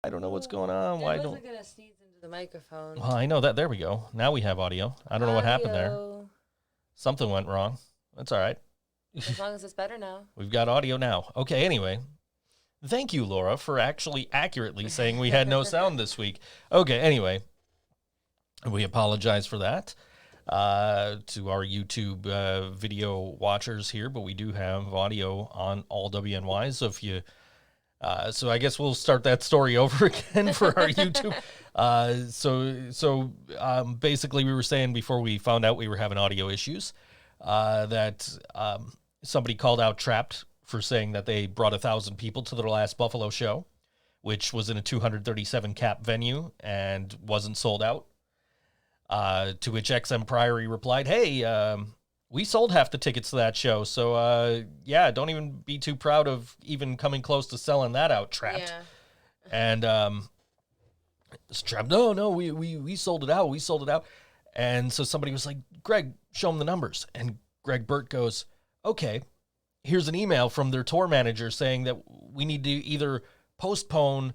I don't know what's going on. Why I don't? wasn't gonna sneeze into the microphone. Well, I know that. There we go. Now we have audio. I don't know what happened there. Audio. Something went wrong. That's all right. As long as it's better now. We've got audio now. Okay, anyway. Thank you, Laura, for actually accurately saying we had no sound this week. Okay, anyway. We apologize for that to our YouTube video watchers here, but we do have audio on all WNYs. So if you, so I guess we'll start that story over again for our YouTube. Basically, we were saying before we found out we were having audio issues that somebody called out Trapt for saying that they brought 1,000 people to their last Buffalo show, which was in a 237 cap venue and wasn't sold out. To which XM Priory replied, hey, we sold half the tickets to that show, so yeah, don't even be too proud of even coming close to selling that out, Trapt. Yeah. And Trapt, no, we sold it out, And so somebody was like, Greg, show them the numbers. And Greg Burt goes, okay, here's an email from their tour manager saying that we need to either postpone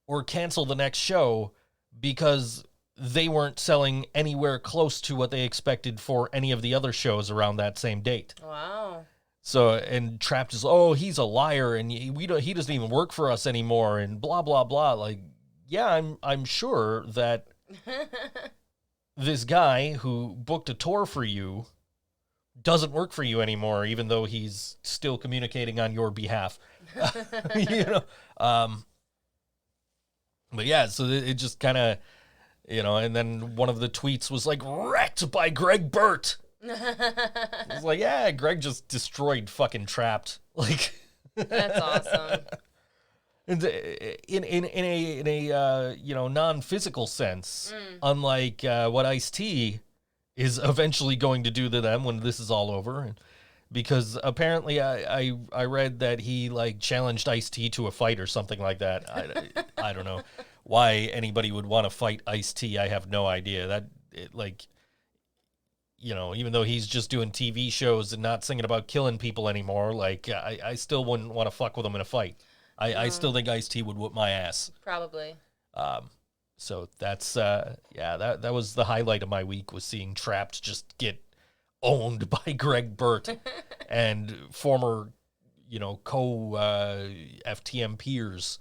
or cancel the next show because they weren't selling anywhere close to what they expected for any of the other shows around that same date. Wow. So, and Trapt is, oh, he's a liar, and he doesn't even work for us anymore, and blah blah blah. Like, yeah, I'm sure that this guy who booked a tour for you doesn't work for you anymore, even though he's still communicating on your behalf. You know, but yeah, so it just kind of. You know, and then one of the tweets was like, wrecked by Greg Burt. It's like, yeah, Greg just destroyed fucking Trapt. Like, That's awesome. And in a you know, non-physical sense, unlike what Ice-T is eventually going to do to them when this is all over. Because apparently I read that he like challenged Ice-T to a fight or something like that. I don't know why anybody would want to fight Ice-T. I have no idea. That like, you know, even though he's just doing TV shows and not singing about killing people anymore, like I still wouldn't want to fuck with him in a fight. I still think Ice-T would whoop my ass. Probably. So that's yeah, that was the highlight of my week, was seeing Trapt just get owned by Greg Burt and former, you know, FTM peers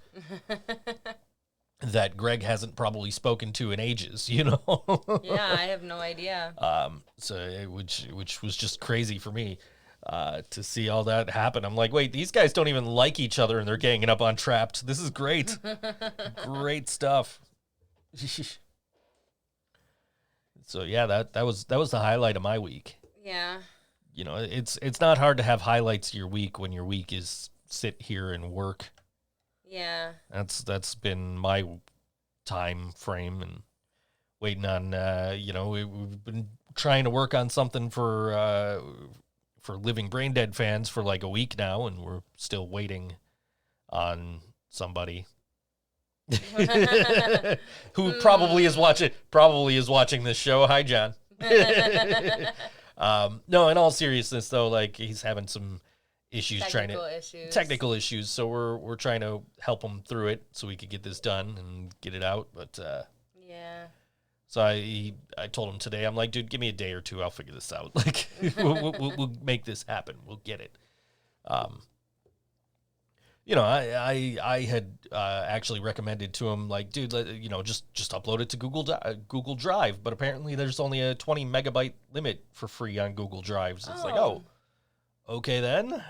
that Greg hasn't probably spoken to in ages, you know? Yeah, I have no idea. So which was just crazy for me to see all that happen. I'm like, wait, these guys don't even like each other and they're ganging up on Trapt. This is great. Great stuff. So yeah, that was the highlight of my week. Yeah. You know, it's not hard to have highlights of your week when your week is sit here and work. Yeah. That's been my time frame, and waiting on you know, we've been trying to work on something for Living Brain Dead fans for like a week now, and we're still waiting on somebody who probably is watching this show. Hi, John. No, in all seriousness though, like, he's having some issues, technical issues. So we're trying to help him through it so we could get this done and get it out. But yeah. So I told him today, I'm like, dude, give me a day or two, I'll figure this out. Like, we'll make this happen. We'll get it. You know, I had actually recommended to him, like, dude, you know, just upload it to Google Drive. But apparently there's only a 20 megabyte limit for free on Google Drives. It's like, oh, okay then.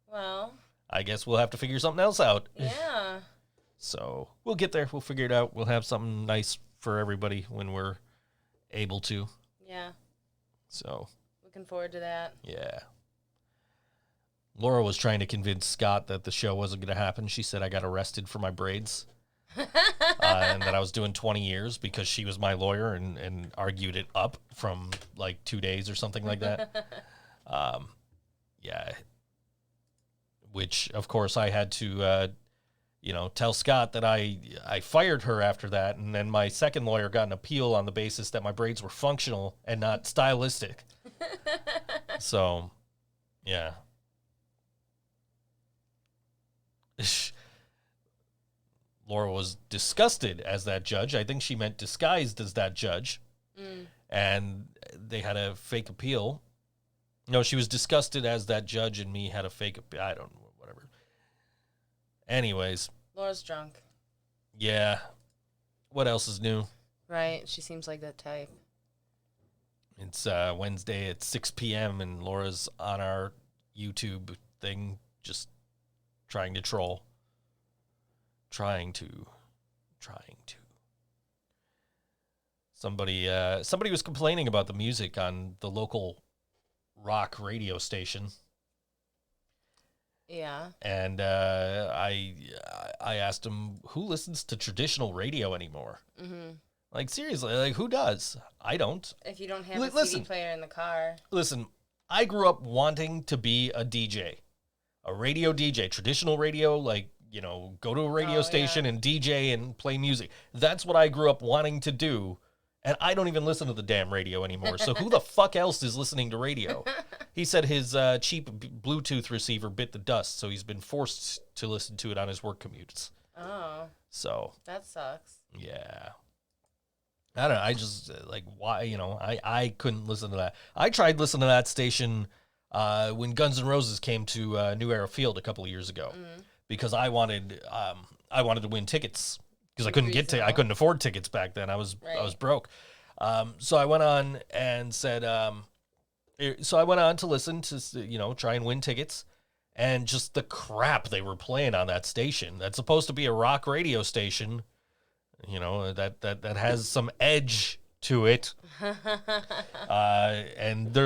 Well, I guess we'll have to figure something else out. Yeah. So we'll get there. We'll figure it out. We'll have something nice for everybody when we're able to. Yeah. So. Looking forward to that. Yeah. Laura was trying to convince Scott that the show wasn't going to happen. She said I got arrested for my braids. And that I was doing 20 years because she was my lawyer and argued it up from like 2 days or something like that. Yeah. Which, of course, I had to, you know, tell Scott that I fired her after that. And then my second lawyer got an appeal on the basis that my braids were functional and not stylistic. So, yeah. Laura was disgusted as that judge. I think she meant disguised as that judge. And they had a fake appeal. No, she was disgusted as that judge, and me had a fake appeal. I don't know, whatever. Anyways. Laura's drunk. Yeah. What else is new? Right. She seems like that type. It's Wednesday at 6 p.m. and Laura's on our YouTube thing just trying to troll. Trying to. Somebody was complaining about the music on the local rock radio station. Yeah. And I asked him, who listens to traditional radio anymore? Like, seriously, like, who does? I don't. If you don't have a CD player in the car. Listen, I grew up wanting to be a DJ, a radio DJ, traditional radio, like, you know, go to a radio station and DJ and play music. That's what I grew up wanting to do, and I don't even listen to the damn radio anymore, so who the fuck else is listening to radio? He said his cheap Bluetooth receiver bit the dust, so he's been forced to listen to it on his work commutes. Oh. So. That sucks. Yeah. I don't know. I just, like, why, you know, I couldn't listen to that. I tried listening to that station when Guns N' Roses came to New Era Field a couple of years ago because I wanted to win tickets because I couldn't afford tickets back then. I was broke. So I went on and said, so I went on to listen to, you know, try and win tickets, and just the crap they were playing on that station. That's supposed to be a rock radio station. You know, that has some edge to it. And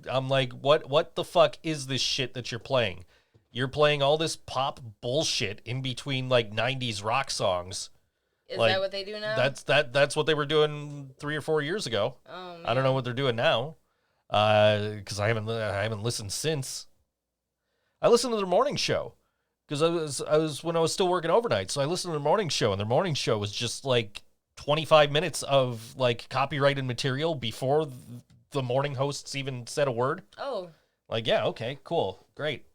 I'm like, what the fuck is this shit that you're playing? You're playing all this pop bullshit in between, like, 90s rock songs. Is like, that what they do now? That's what they were doing 3 or 4 years ago. Oh, man. I don't know what they're doing now. Because I haven't listened since. I listened to their morning show. Because I was when I was still working overnight, so I listened to the morning show, and their morning show was just like 25 minutes of like copyrighted material before the morning hosts even said a word. Oh. Like, yeah, okay, cool, great.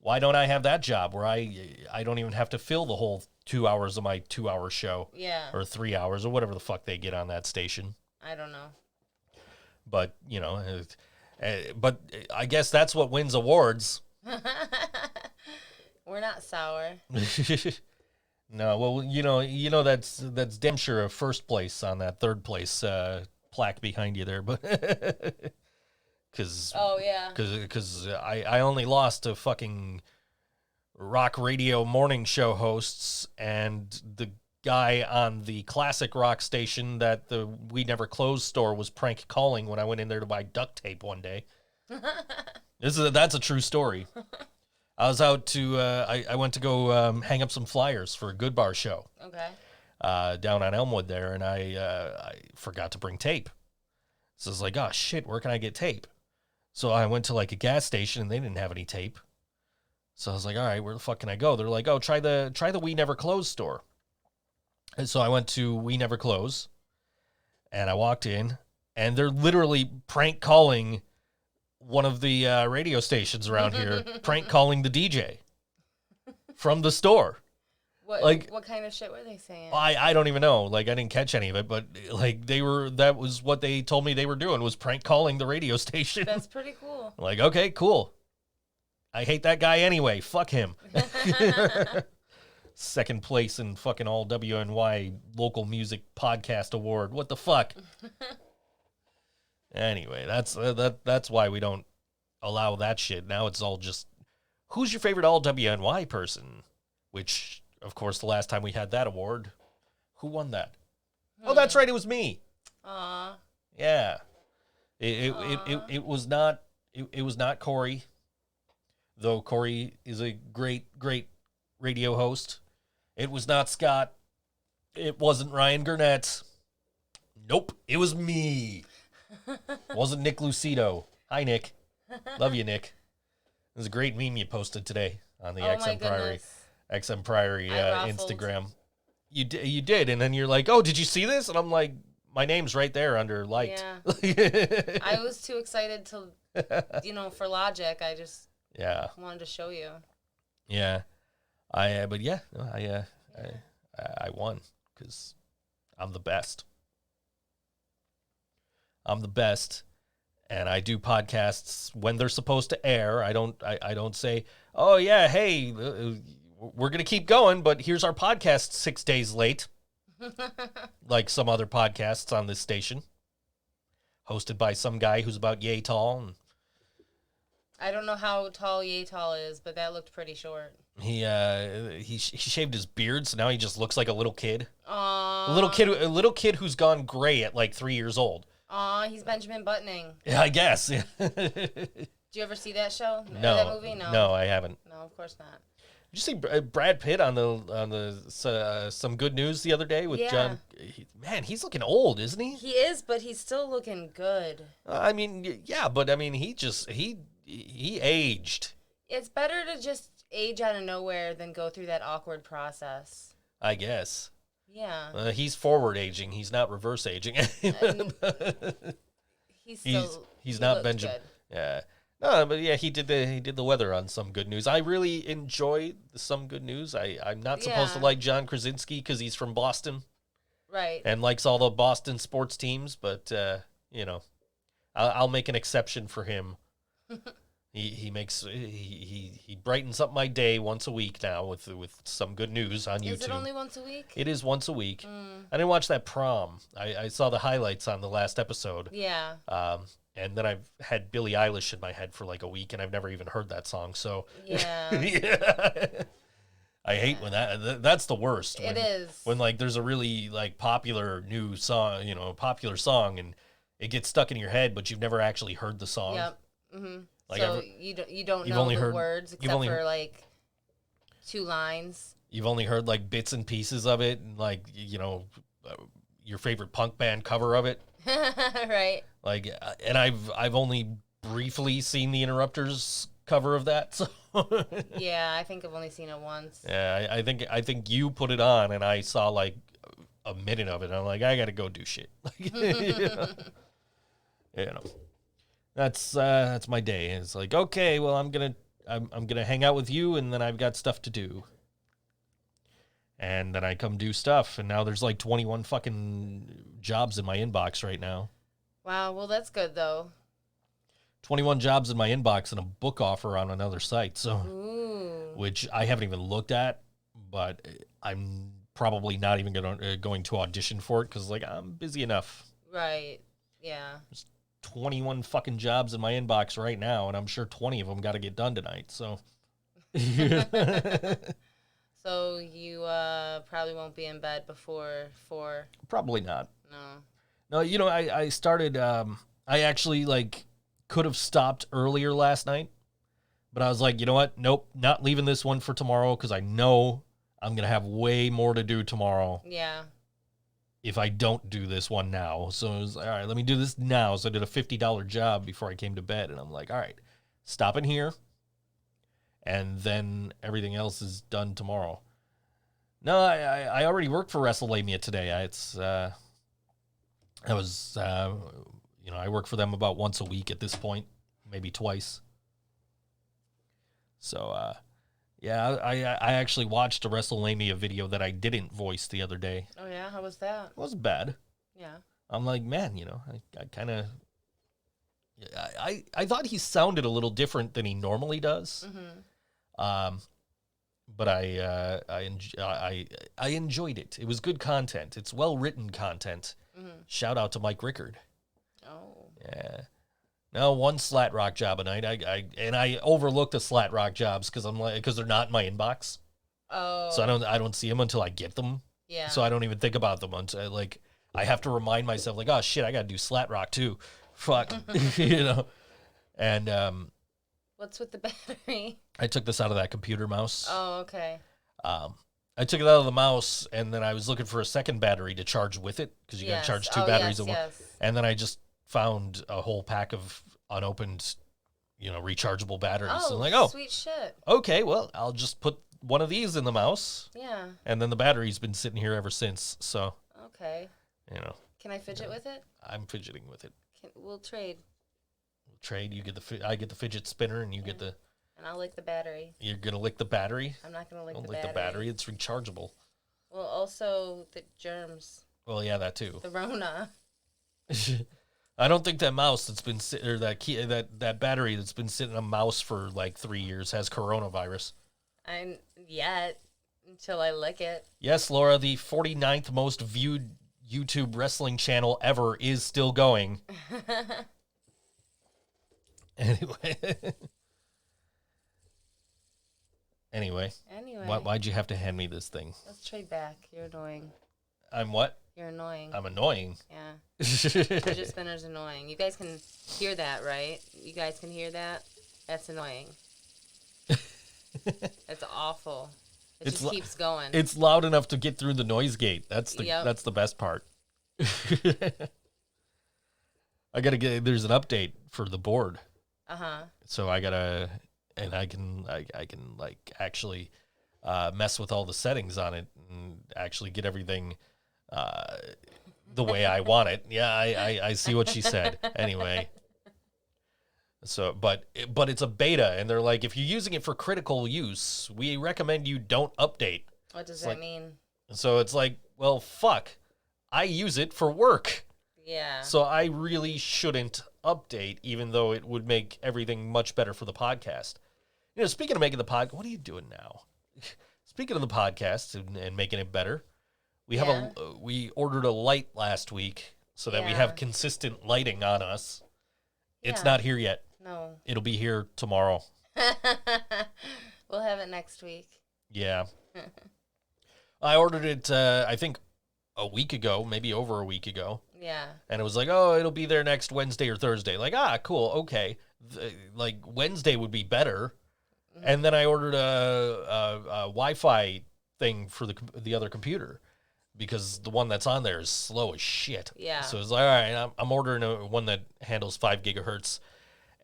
Why don't I have that job where I don't even have to fill the whole 2 hours of my 2-hour show? Yeah. Or 3 hours or whatever the fuck they get on that station. I don't know. But, you know, but I guess that's what wins awards. We're not sour. No, well, you know that's damn sure a first place on that third place plaque behind you there, but because I only lost to fucking rock radio morning show hosts and the guy on the classic rock station that the We Never Close store was prank calling when I went in there to buy duct tape one day. That's a true story. I was out to, I went to go hang up some flyers for a Good Bar show. Okay. Down on Elmwood there, and I forgot to bring tape. So I was like, oh, shit, where can I get tape? So I went to, like, a gas station, and they didn't have any tape. So I was like, all right, where the fuck can I go? They're like, oh, try the We Never Close store. And so I went to We Never Close, and I walked in, and they're literally prank calling one of the radio stations around here, prank calling the DJ from the store. What kind of shit were they saying? I don't even know. Like, I didn't catch any of it, but like that was what they told me they were doing, was prank calling the radio station. That's pretty cool. Like, okay, cool. I hate that guy anyway. Fuck him. Second place in fucking all WNY local music podcast award. What the fuck? Anyway, that's why we don't allow that shit. Now it's all just, who's your favorite all WNY person? Which, of course, the last time we had that award, who won that? Oh, that's right, it was me. Aw. Yeah. It was not Corey, though Corey is a great radio host. It was not Scott. It wasn't Ryan Gurnett. Nope, it was me. Wasn't Nick Lucido. Hi, Nick. Love you, Nick. It was a great meme you posted today on the XM Priory Instagram. You did, and then you're like, oh, did you see this? And I'm like, my name's right there under liked. Yeah. I was too excited to, for logic. I just wanted to show you. Yeah. I Yeah. I won because I'm the best. I'm the best, and I do podcasts when they're supposed to air. I don't say, oh yeah, hey, we're gonna keep going, but here's our podcast 6 days late, like some other podcasts on this station, hosted by some guy who's about yay tall. And I don't know how tall Yay Tall is, but that looked pretty short. he shaved his beard, so now he just looks like a little kid. Aww. A little kid who's gone gray at like 3 years old. Aw, he's Benjamin Buttoning. Yeah, I guess. Yeah. Did you ever see that show? No, or that movie? No, I haven't. No, of course not. Did you see Brad Pitt on the Some Good News the other day with John? Man, he's looking old, isn't he? He is, but he's still looking good. I mean, yeah, but I mean, he aged. It's better to just age out of nowhere than go through that awkward process. I guess. Yeah. He's forward aging. He's not reverse aging. He's not Benjamin. Good. Yeah. No, but yeah, he did the weather on Some Good News. I really enjoy Some Good News. I'm not supposed to like John Krasinski because he's from Boston, right? And likes all the Boston sports teams. But you know, I'll make an exception for him. He brightens up my day once a week now with Some Good News on YouTube. Is it only once a week? It is once a week. I didn't watch that prom. I saw the highlights on the last episode. Yeah. And then I've had Billie Eilish in my head for like a week, and I've never even heard that song. So yeah, yeah. I hate when that's the worst. It is when like there's a really like popular new song, popular song, and it gets stuck in your head, but you've never actually heard the song. Yep. Mm-hmm. Like so you don't know the words except for like 2 lines. You've only heard like bits and pieces of it, and like your favorite punk band cover of it. Right. Like, and I've only briefly seen the Interrupters cover of that. So yeah, I think I've only seen it once. Yeah, I think you put it on, and I saw like a minute of it. And I'm like, I gotta go do shit. That's my day. It's like, okay, well, I'm gonna hang out with you, and then I've got stuff to do. And then I come do stuff, and now there's like 21 fucking jobs in my inbox right now. Wow, well, that's good, though. 21 jobs in my inbox and a book offer on another site, so which I haven't even looked at, but I'm probably not even going to audition for it because, like, I'm busy enough. Right, yeah. There's 21 fucking jobs in my inbox right now, and I'm sure 20 of them got to get done tonight, so... So you probably won't be in bed before 4? Probably not. No. No, I started, I actually, like, could have stopped earlier last night, but I was like, you know what? Nope, not leaving this one for tomorrow because I know I'm going to have way more to do tomorrow. Yeah. If I don't do this one now. So I was like, all right, let me do this now. So I did a $50 job before I came to bed, and I'm like, all right, stopping here. And then everything else is done tomorrow. No, I already worked for WrestleMania today. I work for them about once a week at this point, maybe twice. So, yeah, I actually watched a WrestleMania video that I didn't voice the other day. Oh, yeah? How was that? It wasn't bad. Yeah. I'm like, man, I kind of... I thought he sounded a little different than he normally does. Mm-hmm. But I enjoyed it. It was good content. It's well-written content. Mm-hmm. Shout out to Mike Rickard. Oh. Yeah. Now, one Slat Rock job a night. I overlook the Slat Rock jobs because they're not in my inbox. Oh. So I don't see them until I get them. Yeah. So I don't even think about them until like I have to remind myself like, oh shit, I got to do Slat Rock too. Fuck. And what's with the battery? I took this out of that computer mouse. Oh, okay. I took it out of the mouse, and then I was looking for a second battery to charge with it, because you got to charge 2 batteries at once. Yes. And then I just found a whole pack of unopened, rechargeable batteries. Oh, and I'm like, sweet shit. Okay, well, I'll just put one of these in the mouse. Yeah. And then the battery's been sitting here ever since, so. Okay. Can I fidget with it? I'm fidgeting with it. We'll trade. You get I get the fidget spinner, and you get the... And I'll lick the battery. You're going to lick the battery? I'm not going to lick Don't the lick battery. the battery. It's rechargeable. Well, also the germs. Well, yeah, that too. The Rona. I don't think that mouse that's been or that battery that's been sitting on a mouse for like 3 years has coronavirus. I'm yet until I lick it. Yes, Laura, the 49th most viewed YouTube wrestling channel ever is still going. Anyway. Why'd you have to hand me this thing? Let's trade back. You're annoying. I'm what? You're annoying. I'm annoying. Yeah. Fidget spinner's annoying. You guys can hear that, right? You guys can hear that? That's annoying. That's awful. It just keeps going. It's loud enough to get through the noise gate. That's the best part. I gotta there's an update for the board. So I gotta, and I can like actually mess with all the settings on it and actually get everything the way I want it. Yeah, I see what she said. Anyway. So, but it's a beta, and they're like, if you're using it for critical use, we recommend you don't update. What does that mean? So it's like, well, fuck. I use it for work. Yeah. So I really shouldn't update, even though it would make everything much better for the podcast. You know, speaking of making the podcast, what are you doing now? Speaking of the podcast and making it better, we ordered a light last week so that we have consistent lighting on us. It's not here yet. No. It'll be here tomorrow. We'll have it next week. Yeah. I ordered it, I think, a week ago, maybe over a week ago. Yeah. And it was like, oh, it'll be there next Wednesday or Thursday. Like, cool, okay. Like, Wednesday would be better. Mm-hmm. And then I ordered a Wi-Fi thing for the other computer because the one that's on there is slow as shit. Yeah. So it's like, all right, I'm ordering one that handles 5 gigahertz.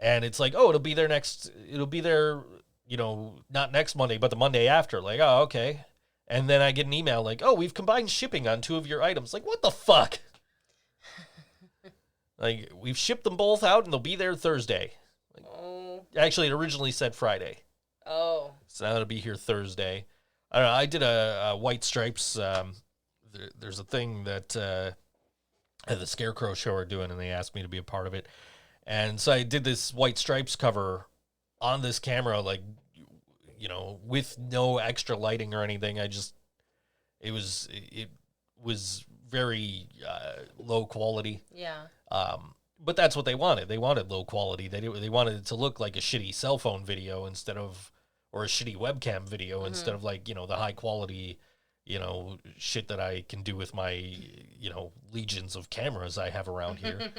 And it's like, oh, it'll be there, you know, not next Monday, but the Monday after. Like, oh, okay. And then I get an email like, oh, we've combined shipping on 2 of your items. Like, what the fuck? Like, we've shipped them both out and they'll be there Thursday. Like, actually, it originally said Friday. Oh. So now it'll be here Thursday. I don't know. I did a White Stripes. There's a thing that the Scarecrow show are doing, and they asked me to be a part of it. And so I did this White Stripes cover on this camera, like, you know, with no extra lighting or anything. It was very low quality. Yeah. But that's what they wanted. They wanted low quality. They wanted it to look like a shitty cell phone video or a shitty webcam video instead of like, you know, the high quality, you know, shit that I can do with my, you know, legions of cameras I have around here.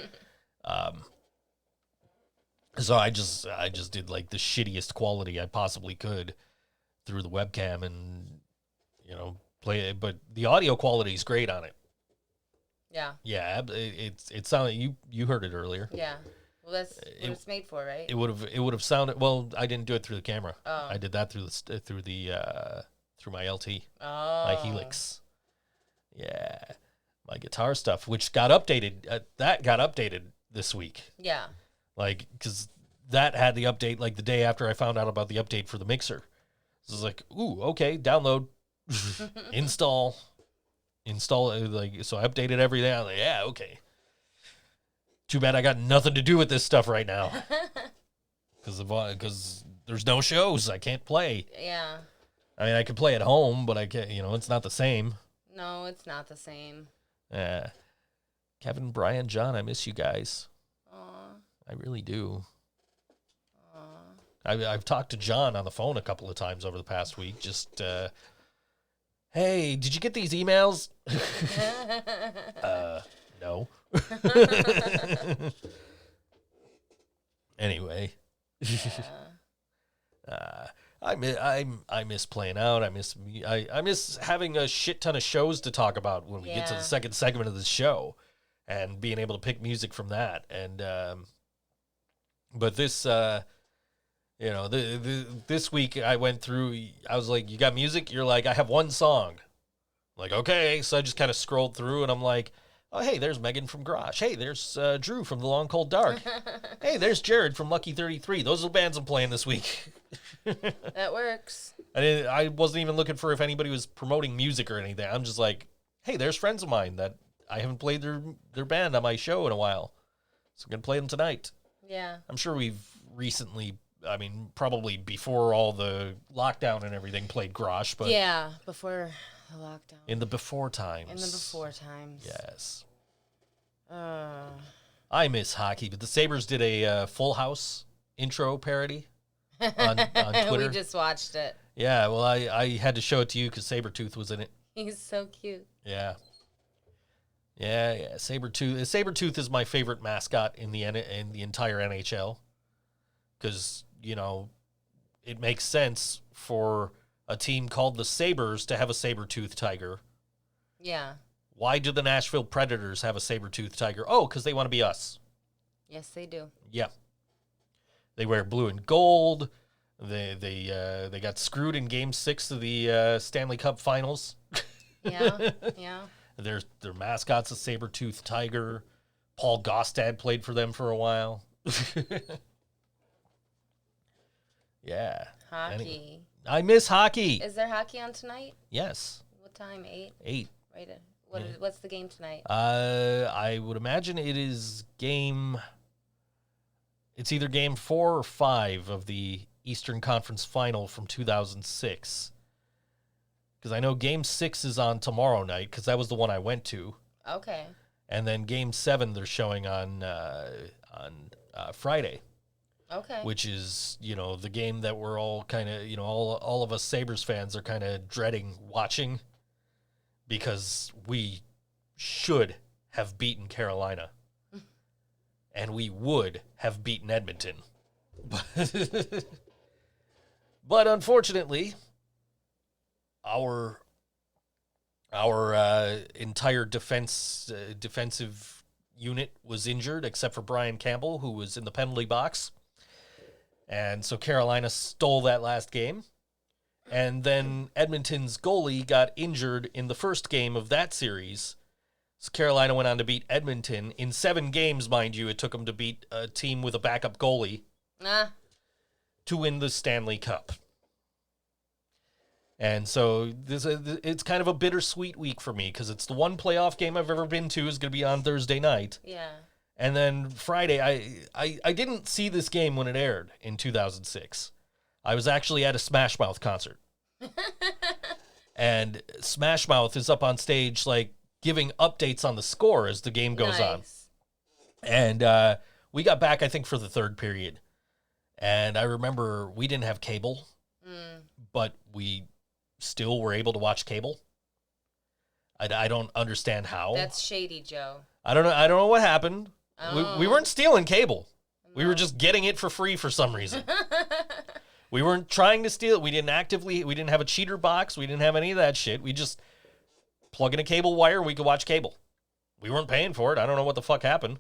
So I just did like the shittiest quality I possibly could through the webcam and, you know, play it. But the audio quality is great on it. Yeah. Yeah, it sounded, you heard it earlier. Yeah. Well, that's what it's made for, right? It would have sounded, well, I didn't do it through the camera. Oh. I did that through my LT. Oh. My Helix. Yeah. My guitar stuff, which got updated. That got updated this week. Yeah. Like, because that had the update like the day after I found out about the update for the mixer. So it's like, ooh, okay, download, install, like, so I updated everything. I'm like, yeah, okay. Too bad I got nothing to do with this stuff right now. Because there's no shows. I can't play. Yeah. I mean, I can play at home, but I can't, you know, it's not the same. No, it's not the same. Kevin, Brian, John, I miss you guys. Aw. I really do. Aw. I've talked to John on the phone a couple of times over the past week. Just, hey, did you get these emails? No. Anyway. I miss playing out. I miss having a shit ton of shows to talk about when we get to the second segment of the show, and being able to pick music from that. And but this you know, this week I went through. I was like, "You got music?" You're like, "I have one song." I'm like, okay, so I just kind of scrolled through, and I'm like, Oh, hey, there's Megan from Grosh. Hey, there's Drew from The Long Cold Dark. Hey, there's Jared from Lucky 33. Those are the bands I'm playing this week. That works. I wasn't even looking for if anybody was promoting music or anything. I'm just like, hey, there's friends of mine that I haven't played their band on my show in a while. So I'm going to play them tonight. Yeah. I'm sure we've recently, probably before all the lockdown and everything, played Grosh. But yeah, before the lockdown. in the before times. Yes. I miss hockey, but the Sabres did a Full House intro parody on Twitter. We just watched it. Yeah, well, I had to show it to you because Sabretooth was in it. He's so cute. Yeah. Sabretooth. Sabretooth is my favorite mascot in the entire NHL because, it makes sense for a team called the Sabres to have a saber-toothed tiger. Yeah. Why do the Nashville Predators have a saber-toothed tiger? Oh, because they want to be us. Yes, they do. Yeah. They wear blue and gold. They got screwed in Game 6 of the Stanley Cup Finals. Yeah. Their mascot's a saber-toothed tiger. Paul Gostad played for them for a while. Yeah. Hockey. Anyway, I miss hockey. Is there hockey on tonight? Yes. What time? 8? 8. Right. What's the game tonight? I would imagine it is it's either game 4 or 5 of the Eastern Conference Final from 2006. Because I know game 6 is on tomorrow night, because that was the one I went to. Okay. And then game 7 they're showing on Friday. Okay. Which is, the game that we're all kind of, all of us Sabres fans are kind of dreading watching because we should have beaten Carolina. And we would have beaten Edmonton. But unfortunately, our entire defensive unit was injured except for Brian Campbell, who was in the penalty box. And so Carolina stole that last game. And then Edmonton's goalie got injured in the first game of that series. So Carolina went on to beat Edmonton. In 7 games, mind you, it took them to beat a team with a backup goalie to win the Stanley Cup. And so it's kind of a bittersweet week for me because it's the one playoff game I've ever been to is going to be on Thursday night. Yeah. And then Friday, I didn't see this game when it aired in 2006. I was actually at a Smash Mouth concert. And Smash Mouth is up on stage, like, giving updates on the score as the game goes on. And we got back, I think, for the 3rd period. And I remember we didn't have cable, but we still were able to watch cable. I don't understand how. That's shady, Joe. I don't know what happened. Oh. We weren't stealing cable. No. We were just getting it for free for some reason. We weren't trying to steal it. We didn't have a cheater box. We didn't have any of that shit. We just plug in a cable wire. We could watch cable. We weren't paying for it. I don't know what the fuck happened.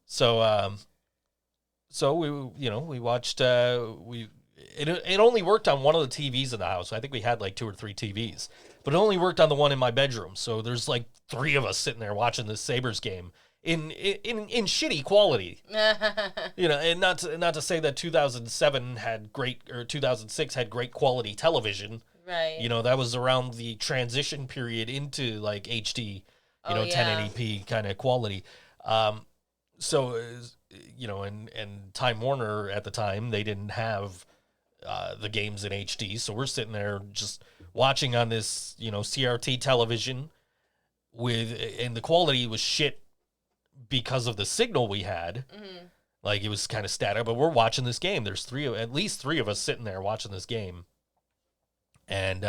So we watched, it only worked on one of the TVs in the house. I think we had like 2 or 3 TVs, but it only worked on the one in my bedroom. So there's like 3 of us sitting there watching this Sabres game in shitty quality. And not to say that 2007 had great, or 2006 had great quality television. Right. That was around the transition period into like HD, 1080p kind of quality. So, and Time Warner at the time, they didn't have the games in HD. So we're sitting there just watching on this, CRT television and the quality was shit because of the signal we had. Mm-hmm. Like it was kind of static, but we're watching this game. There's at least three of us sitting there watching this game. And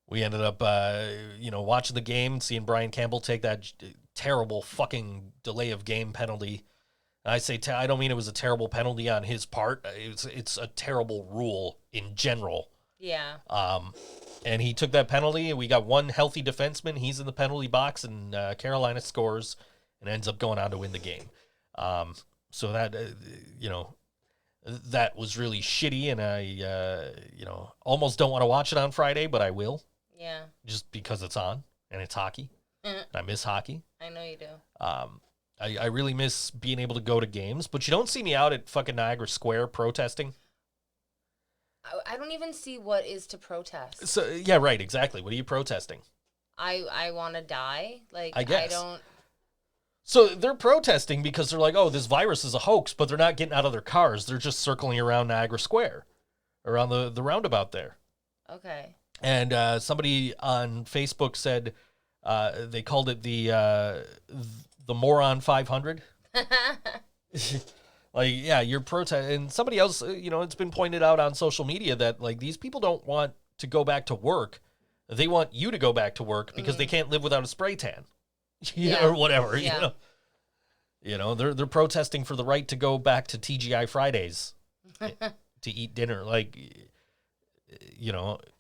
we ended up, watching the game, seeing Brian Campbell take that terrible fucking delay of game penalty. And I say, I don't mean it was a terrible penalty on his part. It's a terrible rule in general. Yeah. And he took that penalty, and we got one healthy defenseman. He's in the penalty box, and Carolina scores and ends up going on to win the game. So that, that was really shitty, and I, almost don't want to watch it on Friday, but I will. Yeah. Just because it's on, and it's hockey. I miss hockey. I know you do. I really miss being able to go to games, but you don't see me out at fucking Niagara Square protesting. I don't even see what is to protest. So yeah, right, exactly. What are you protesting? I want to die. Like, I guess. I don't. So they're protesting because they're like, oh, this virus is a hoax, but they're not getting out of their cars. They're just circling around Niagara Square, around the roundabout there. Okay. And somebody on Facebook said they called it the Moron 500. Like, yeah, you're protest, and somebody else, it's been pointed out on social media that like these people don't want to go back to work. They want you to go back to work because they can't live without a spray tan, or whatever. Yeah. They're protesting for the right to go back to TGI Fridays to eat dinner. Like,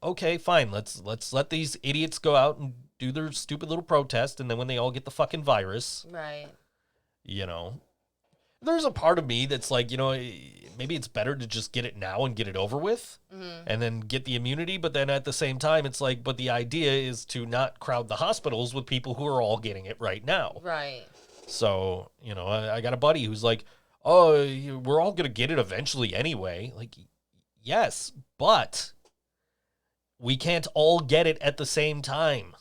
okay, fine. Let's let these idiots go out and do their stupid little protest, and then when they all get the fucking virus, right? There's a part of me that's like, maybe it's better to just get it now and get it over with, and then get the immunity. But then at the same time, it's like, but the idea is to not crowd the hospitals with people who are all getting it right now. Right. So, I got a buddy who's like, oh, we're all going to get it eventually anyway. Like, yes, but we can't all get it at the same time.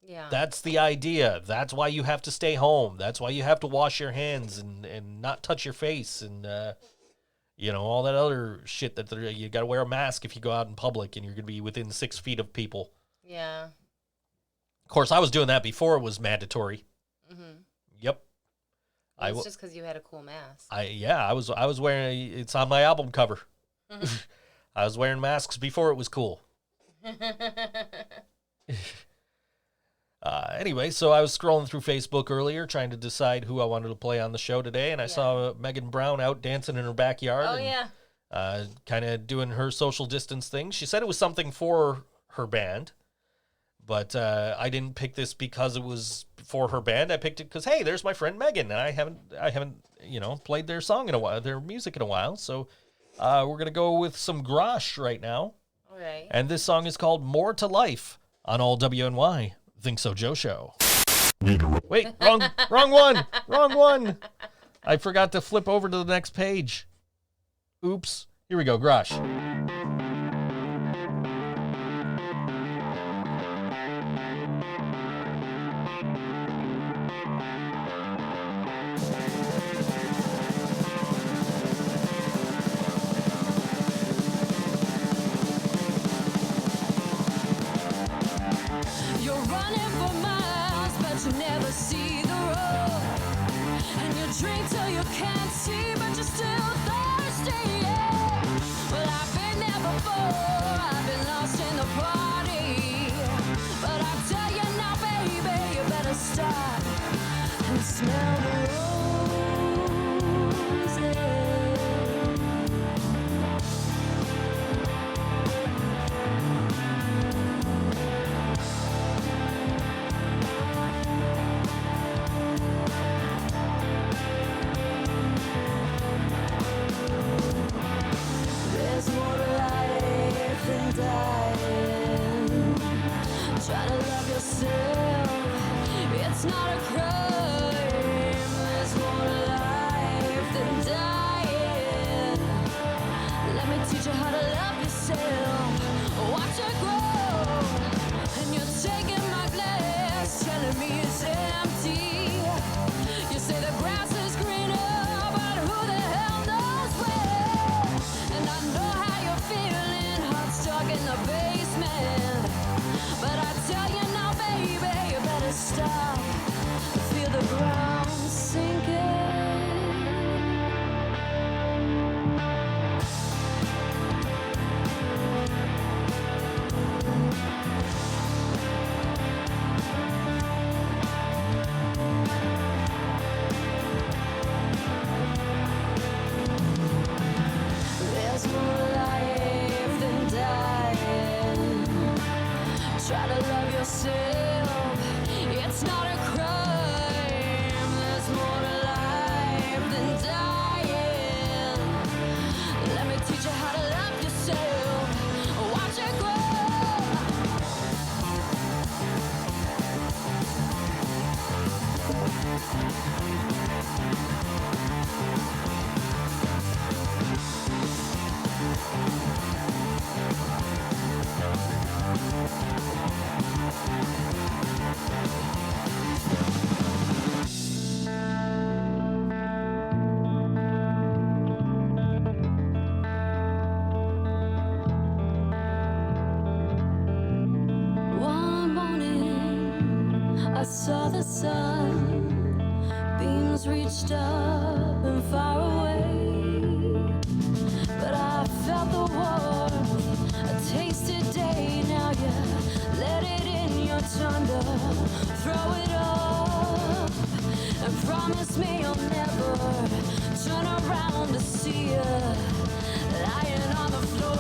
Yeah. That's the idea. That's why you have to stay home. That's why you have to wash your hands and not touch your face and, all that other shit that you got to wear a mask if you go out in public and you're going to be within 6 feet of people. Yeah. Of course, I was doing that before it was mandatory. Mm-hmm. Yep. It's just because you had a cool mask. I was wearing, it's on my album cover. Mm-hmm. I was wearing masks before it was cool. Anyway, so I was scrolling through Facebook earlier trying to decide who I wanted to play on the show today, and I saw Megan Brown out dancing in her backyard. Oh, yeah. Kind of doing her social distance thing. She said it was something for her band, but I didn't pick this because it was for her band. I picked it because, hey, there's my friend Megan, and I haven't played their song in a while, their music in a while, so we're going to go with some Grosh right now. All right. And this song is called More to Life on all WNY. ThinkSoJoE show. Wait, wrong one. I forgot to flip over to the next page. Oops. Here we go, Grosh. Drink till you can't see, but you're still thirsty, yeah. Well, I've been there before, I've been lost in the party. But I tell you now, baby, you better stop and smell the roses. Try to love yourself, it's not a crime. One morning, I saw the sun. Beams reached up and far away. But I felt the warmth, a tasted day. Now you let it in your tongue to throw it up. And promise me you'll never turn around to see you lying on the floor.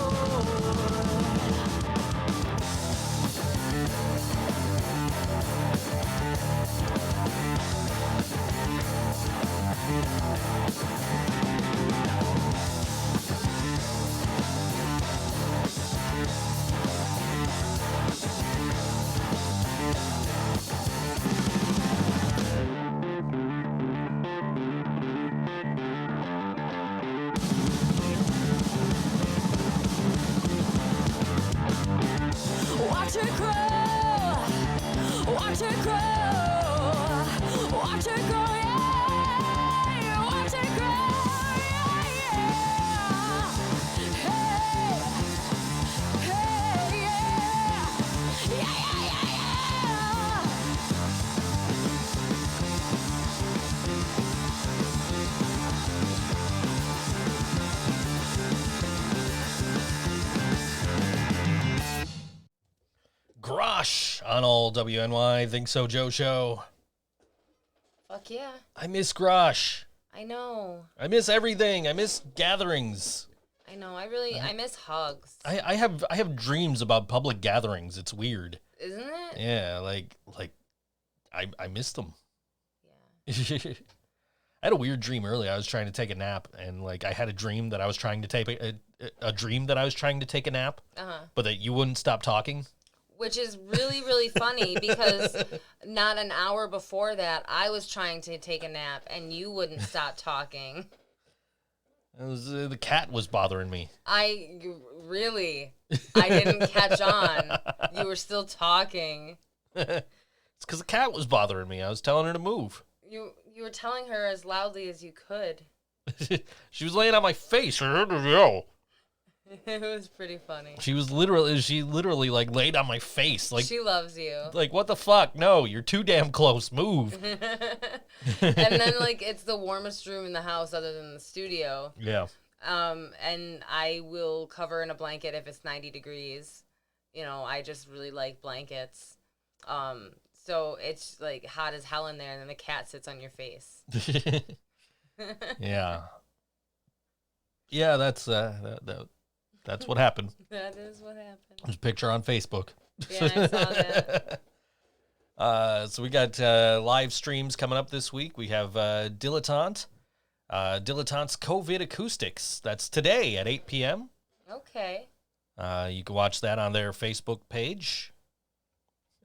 Watch it grow, watch it grow, watch it grow, yeah, watch it grow, yeah, yeah. Hey, hey, yeah, yeah, yeah, yeah, yeah. Grosh on all WNY Think So Joe show. Fuck yeah. I miss Grosh. I know. I miss everything. I miss gatherings. I know. I miss hugs. I have dreams about public gatherings. It's weird. Isn't it? Yeah, like I miss them. Yeah. I had a weird dream earlier. I was trying to take a nap, and like I had a dream that I was trying to take a dream that I was trying to take a nap, but that you wouldn't stop talking. Which is really, really funny because not an hour before that, I was trying to take a nap and you wouldn't stop talking. It was, the cat was bothering me. I didn't catch on. You were still talking. It's because the cat was bothering me. I was telling her to move. You were telling her as loudly as you could. She was laying on my face. Yo. It was pretty funny. She literally like laid on my face. Like She loves you. Like, what the fuck? No, you're too damn close. Move. And then like it's the warmest room in the house other than the studio. Yeah. And I will cover in a blanket if it's 90 degrees. You know, I just really like blankets. So it's like hot as hell in there, and then the cat sits on your face. Yeah. Yeah, that's what happened. That is what happened. There's a picture on Facebook. Yeah, I saw that. So we got live streams coming up this week. We have Dilettante's COVID Acoustics. That's today at 8 p.m. Okay. You can watch that on their Facebook page,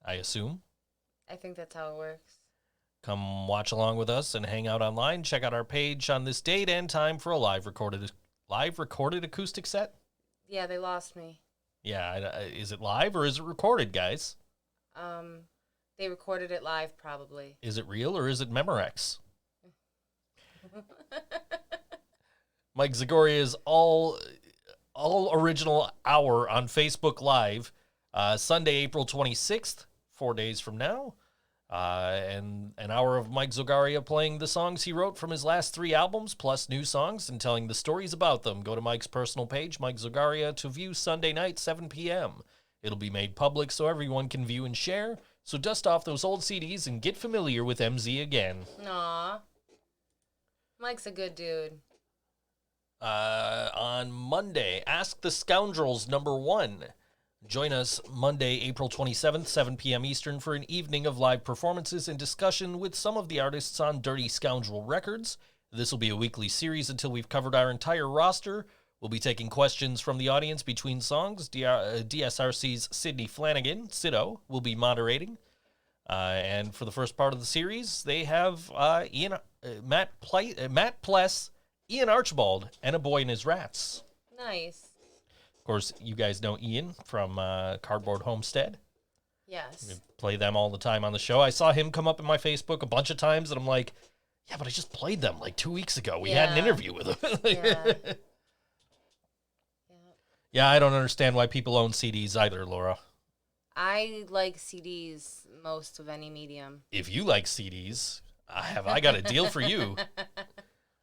I assume. I think that's how it works. Come watch along with us and hang out online. Check out our page on this date and time for a live recorded acoustic set. Yeah, they lost me. Yeah, is it live or is it recorded, guys? They recorded it live, probably. Is it real or is it Memorex? Mike Zagoria's all original hour on Facebook Live, Sunday, April 26th, 4 days from now. And an hour of Mike Zogaria playing the songs he wrote from his last 3 albums, plus new songs, and telling the stories about them. Go to Mike's personal page, Mike Zogaria, to view Sunday night, 7 p.m. It'll be made public so everyone can view and share. So dust off those old CDs and get familiar with MZ again. Aw. Mike's a good dude. On Monday, Ask the Scoundrels #1. Join us Monday, April 27th, 7 p.m. Eastern, for an evening of live performances and discussion with some of the artists on Dirty Scoundrel Records. This will be a weekly series until we've covered our entire roster. We'll be taking questions from the audience between songs. DSRC's Sydney Flanagan, Sido, will be moderating. And for the first part of the series, they have Matt Pless, Ian Archibald, and A Boy and His Rats. Nice. Of course, you guys know Ian from Cardboard Homestead. Yes. We play them all the time on the show. I saw him come up in my Facebook a bunch of times, and I'm like, yeah, but I just played them like 2 weeks ago. We had an interview with them. Yeah. Yeah, I don't understand why people own CDs either, Laura. I like CDs most of any medium. If you like CDs, I got a deal for you.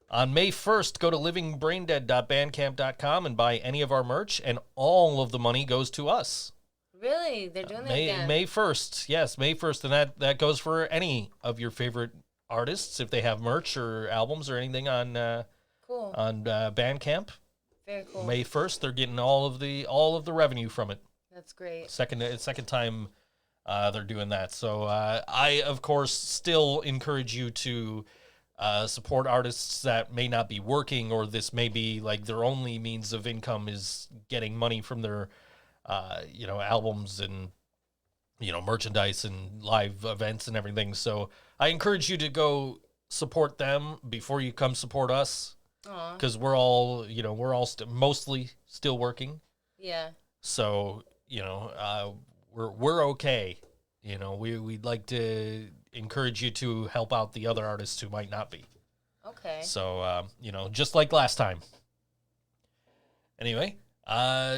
On May 1st, go to livingbraindead.bandcamp.com and buy any of our merch, and all of the money goes to us. Really? They're doing that again? May 1st. Yes, May 1st. And that goes for any of your favorite artists if they have merch or albums or anything on cool. on Bandcamp. Very cool. May 1st, they're getting all of the revenue from it. That's great. Second time they're doing that. So I, of course, still encourage you to support artists that may not be working, or this may be like their only means of income is getting money from their albums and merchandise and live events and everything. So I encourage you to go support them before you come support us, because we're all mostly still working. Yeah. So we're okay. We'd like to encourage you to help out the other artists who might not be. Okay. So just like last time. Anyway,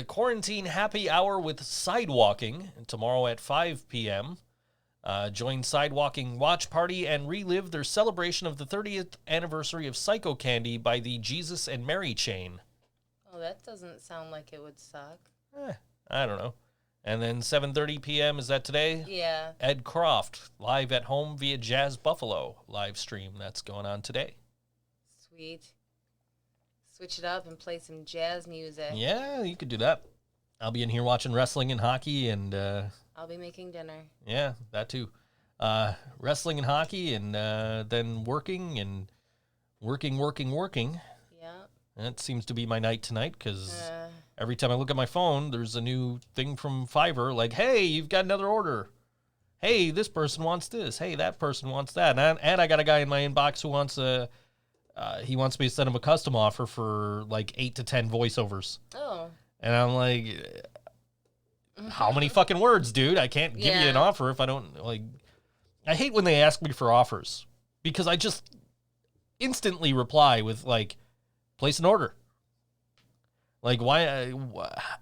quarantine happy hour with Sidewalking tomorrow at 5 p.m. Join Sidewalking Watch Party and relive their celebration of the 30th anniversary of Psycho Candy by the Jesus and Mary chain. Oh, that doesn't sound like it would suck. I don't know. And then 7:30 p.m. is that today? Yeah. Ed Croft live at home via Jazz Buffalo live stream. That's going on today. Sweet. Switch it up and play some jazz music. Yeah, you could do that. I'll be in here watching wrestling and hockey, and I'll be making dinner. Yeah, that too. Wrestling and hockey, and then working. Yeah. That seems to be my night tonight, because every time I look at my phone, there's a new thing from Fiverr, like, hey, you've got another order. Hey, this person wants this. Hey, that person wants that. And I got a guy in my inbox who wants he wants me to send him a custom offer for like 8 to 10 voiceovers. Oh. And I'm like, how many fucking words, dude? I can't give you an offer if I don't, like... I hate when they ask me for offers, because I just instantly reply with, like, place an order. Like, why?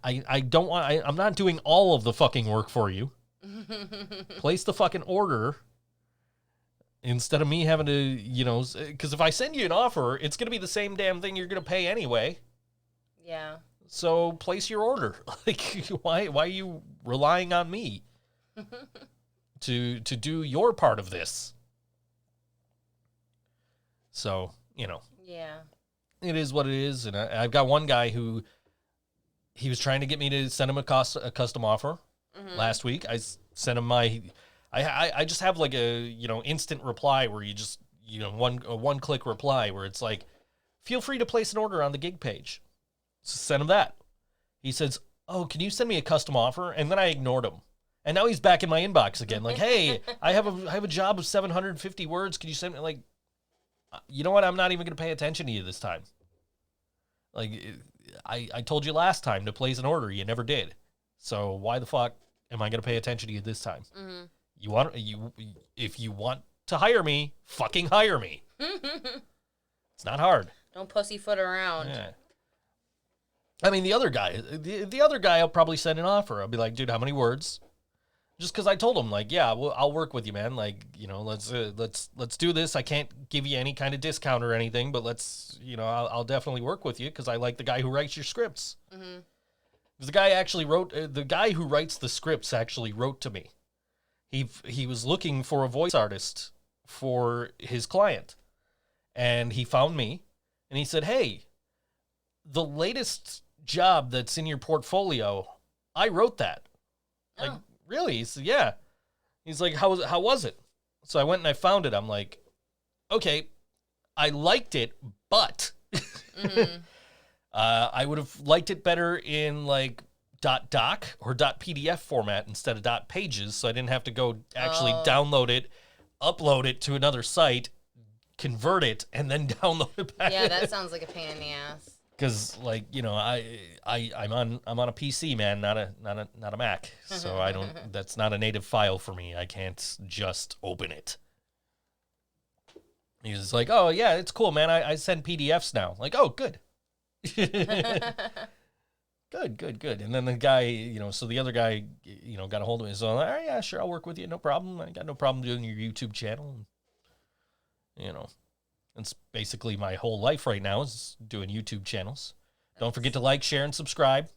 I don't want... I'm not doing all of the fucking work for you. Place the fucking order instead of me having to, because if I send you an offer, it's going to be the same damn thing you're going to pay anyway. Yeah. So place your order. Like, why are you relying on me to do your part of this? So, Yeah. it is what it is. And I've got one guy who, he was trying to get me to send him a custom offer last week. I sent him I just have like a, instant reply where you just, one click reply where it's like, feel free to place an order on the gig page. So send him that. He says, oh, can you send me a custom offer? And then I ignored him. And now he's back in my inbox again. Like, hey, I have a job of 750 words. Can you send me, like, you know what? I'm not even going to pay attention to you this time. Like, I told you last time to place an order. You never did. So why the fuck am I going to pay attention to you this time? Mm-hmm. If you want to hire me, fucking hire me. It's not hard. Don't pussyfoot around. Yeah. I mean, the other guy, I'll probably send an offer. I'll be like, dude, how many words? Just because I told him, like, yeah, well, I'll work with you, man. Like, let's do this. I can't give you any kind of discount or anything, but I'll definitely work with you because I like the guy who writes your scripts. Mm-hmm. The guy who writes the scripts actually wrote to me. He was looking for a voice artist for his client, and he found me, and he said, hey, the latest job that's in your portfolio, I wrote that. Like, really? He said, yeah. He's like, how was it? So I went and I found it. I'm like, okay, I liked it, but I would have liked it better in like .doc or .pdf format instead of .pages, so I didn't have to go actually download it, upload it to another site, convert it, and then download it back. Yeah, that sounds like a pain in the ass. Because, like, you know, I'm on a PC, man, not a Mac. So I don't. That's not a native file for me. I can't just open it. He's like, oh yeah, it's cool, man. I send PDFs now. Like, oh, good. Good. And then the guy, you know, so the other guy, you know, got a hold of me. So, all right, yeah, sure, I'll work with you. No problem. I got no problem doing your YouTube channel. You know. That's basically my whole life right now is doing YouTube channels. Don't forget to like, share, and subscribe.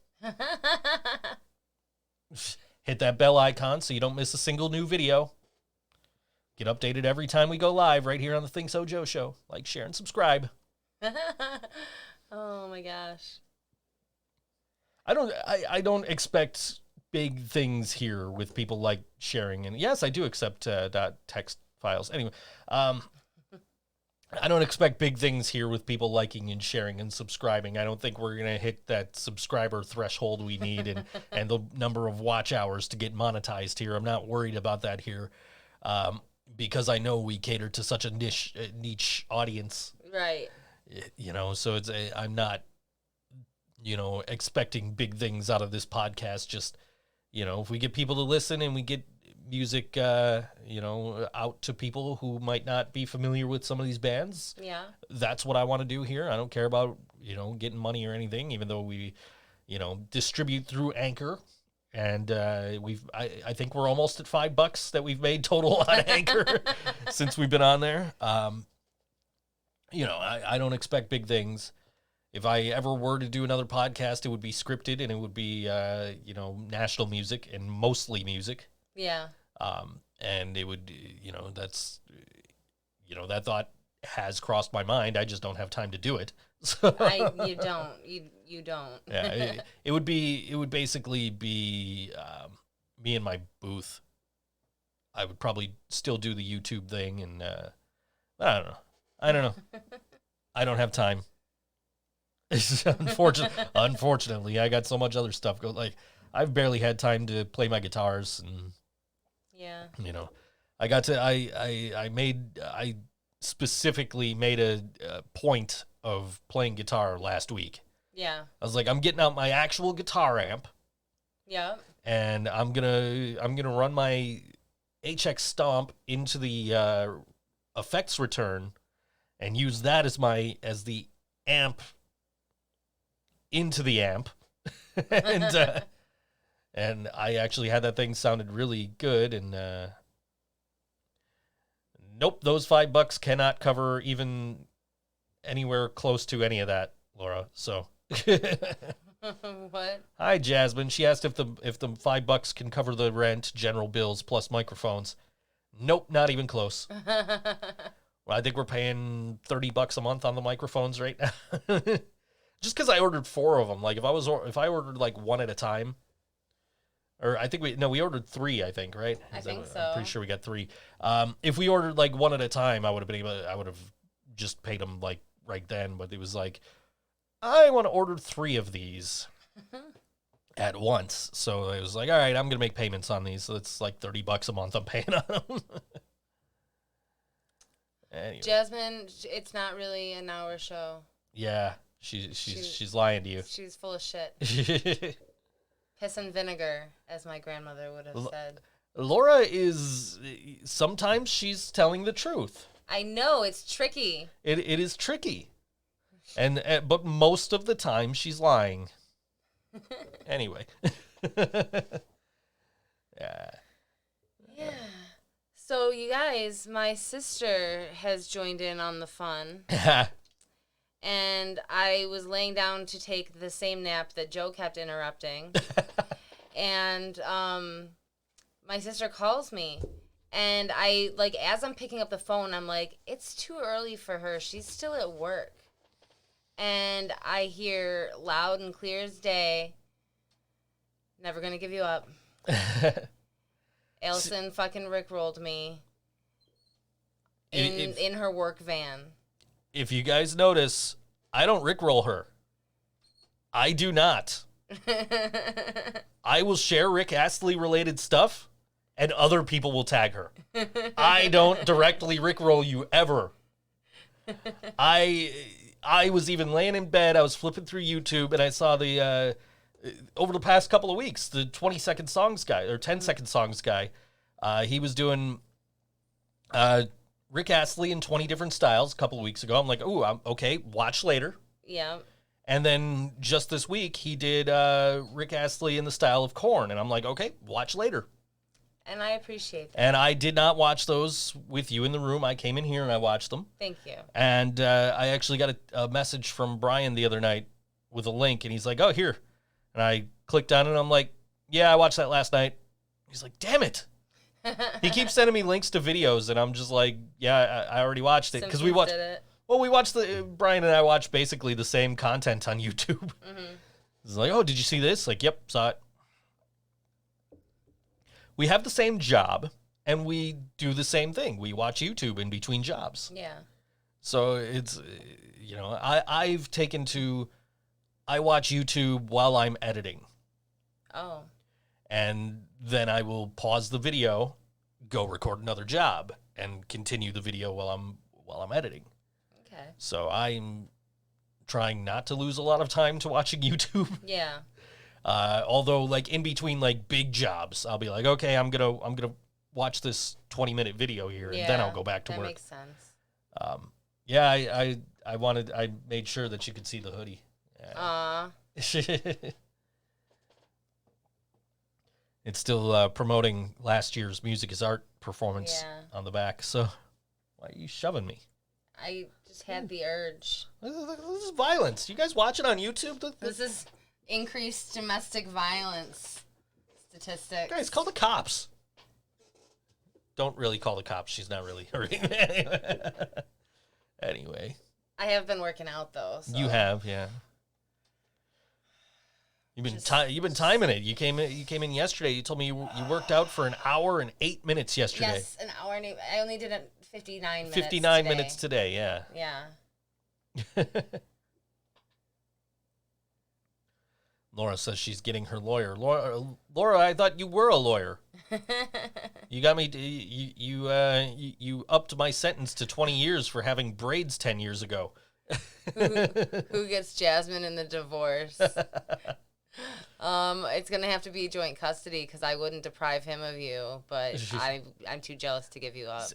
Hit that bell icon so you don't miss a single new video. Get updated every time we go live right here on the ThinkSoJoE show. Like, share, and subscribe. Oh my gosh. I don't expect big things here with people like sharing. And yes, I do accept .text files. Anyway, I don't expect big things here with people liking and sharing and subscribing. I don't think we're going to hit that subscriber threshold we need and the number of watch hours to get monetized here. I'm not worried about that here because I know we cater to such a niche audience. Right. You know, so I'm not, you know, expecting big things out of this podcast. Just, you know, if we get people to listen and we get music, you know, out to people who might not be familiar with some of these bands. Yeah. That's what I want to do here. I don't care about, you know, getting money or anything, even though we, you know, distribute through Anchor. And I think we're almost at $5 that we've made total on Anchor since we've been on there. You know, I don't expect big things. If I ever were to do another podcast, it would be scripted and it would be, you know, national music and mostly music. Yeah. And it would, you know, that's, you know, that thought has crossed my mind. I just don't have time to do it. So, You don't. yeah, it would basically be me in my booth. I would probably still do the YouTube thing, and I don't know. I don't have time. Unfortunately, I got so much other stuff going. Like, I've barely had time to play my guitars, and yeah, you know, I specifically made a point of playing guitar last week. Yeah. I was like, I'm getting out my actual guitar amp. Yeah. And I'm gonna run my HX Stomp into the effects return and use that as the amp into the amp. And I actually had that thing sounded really good, and nope, those $5 cannot cover even anywhere close to any of that, Laura. So What? Hi, Jasmine. She asked if the $5 can cover the rent, general bills, plus microphones. Nope, not even close. Well, I think we're paying $30 a month on the microphones right now. Just because I ordered 4 of them. Like if I ordered like one at a time, or I think we ordered 3. I think, right? I think so. I'm pretty sure we got 3. If we ordered like one at a time, I would have just paid them like right then. But it was like, I want to order 3 of these at once. So it was like, all right, I'm gonna make payments on these. So it's like $30 a month I'm paying on them. Anyway. Jasmine, it's not really an hour show. Yeah, she's lying to you. She's full of shit. Piss and vinegar, as my grandmother would have said. Laura is, sometimes she's telling the truth. I know, it's tricky. It is tricky. But most of the time she's lying. Anyway. Yeah. Yeah. So, you guys, my sister has joined in on the fun. And I was laying down to take the same nap that Joe kept interrupting. And my sister calls me. And I, like, as I'm picking up the phone, I'm like, it's too early for her. She's still at work. And I hear loud and clear as day, never gonna give you up. Ailson fucking rickrolled me in her work van. If you guys notice, I don't rickroll her. I do not. I will share Rick Astley related stuff, and other people will tag her. I don't directly rickroll you ever. I was even laying in bed. I was flipping through YouTube, and I saw the over the past couple of weeks, the 20-second songs guy or 10-second songs guy. He was doing Rick Astley in 20 different styles a couple of weeks ago. I'm like, ooh, okay, watch later. Yeah. And then just this week, he did Rick Astley in the style of Korn. And I'm like, okay, watch later. And I appreciate that. And I did not watch those with you in the room. I came in here and I watched them. Thank you. And I actually got a message from Brian the other night with a link. And he's like, oh, here. And I clicked on it and I'm like, yeah, I watched that last night. He's like, damn it. He keeps sending me links to videos. And I'm just like, yeah, I already watched it. Because we watched. Well, we watched Brian and I watched basically the same content on YouTube. Mm-hmm. It's like, oh, did you see this? Like, yep, saw it. We have the same job, and we do the same thing. We watch YouTube in between jobs. Yeah. So it's, I've taken to, I watch YouTube while I'm editing. Oh. And then I will pause the video, go record another job, and continue the video while I'm editing. Okay. So I'm trying not to lose a lot of time to watching YouTube. Yeah. Although, like, in between, like, big jobs, I'll be like, okay, I'm gonna watch this 20-minute video here, and then I'll go back to work. That makes sense. Yeah, I made sure that you could see the hoodie. Aw. It's still promoting last year's Music is Art performance on the back, so why are you shoving me? I just had the urge. This is violence. You guys watch it on YouTube? This is increased domestic violence statistics. Guys, call the cops. Don't really call the cops. She's not really hurting. Anyway. I have been working out, though. So. You have, yeah. You've been timing it. You came in yesterday. You told me you worked out for an hour and 8 minutes yesterday. Yes, an hour and 8. I only did it 59 minutes. 59 minutes today. Yeah. Yeah. Laura says she's getting her lawyer. Laura, I thought you were a lawyer. You got me. You upped my sentence to 20 years for having braids 10 years ago. Who gets Jasmine in the divorce? It's gonna have to be joint custody because I wouldn't deprive him of you, but I'm too jealous to give you up.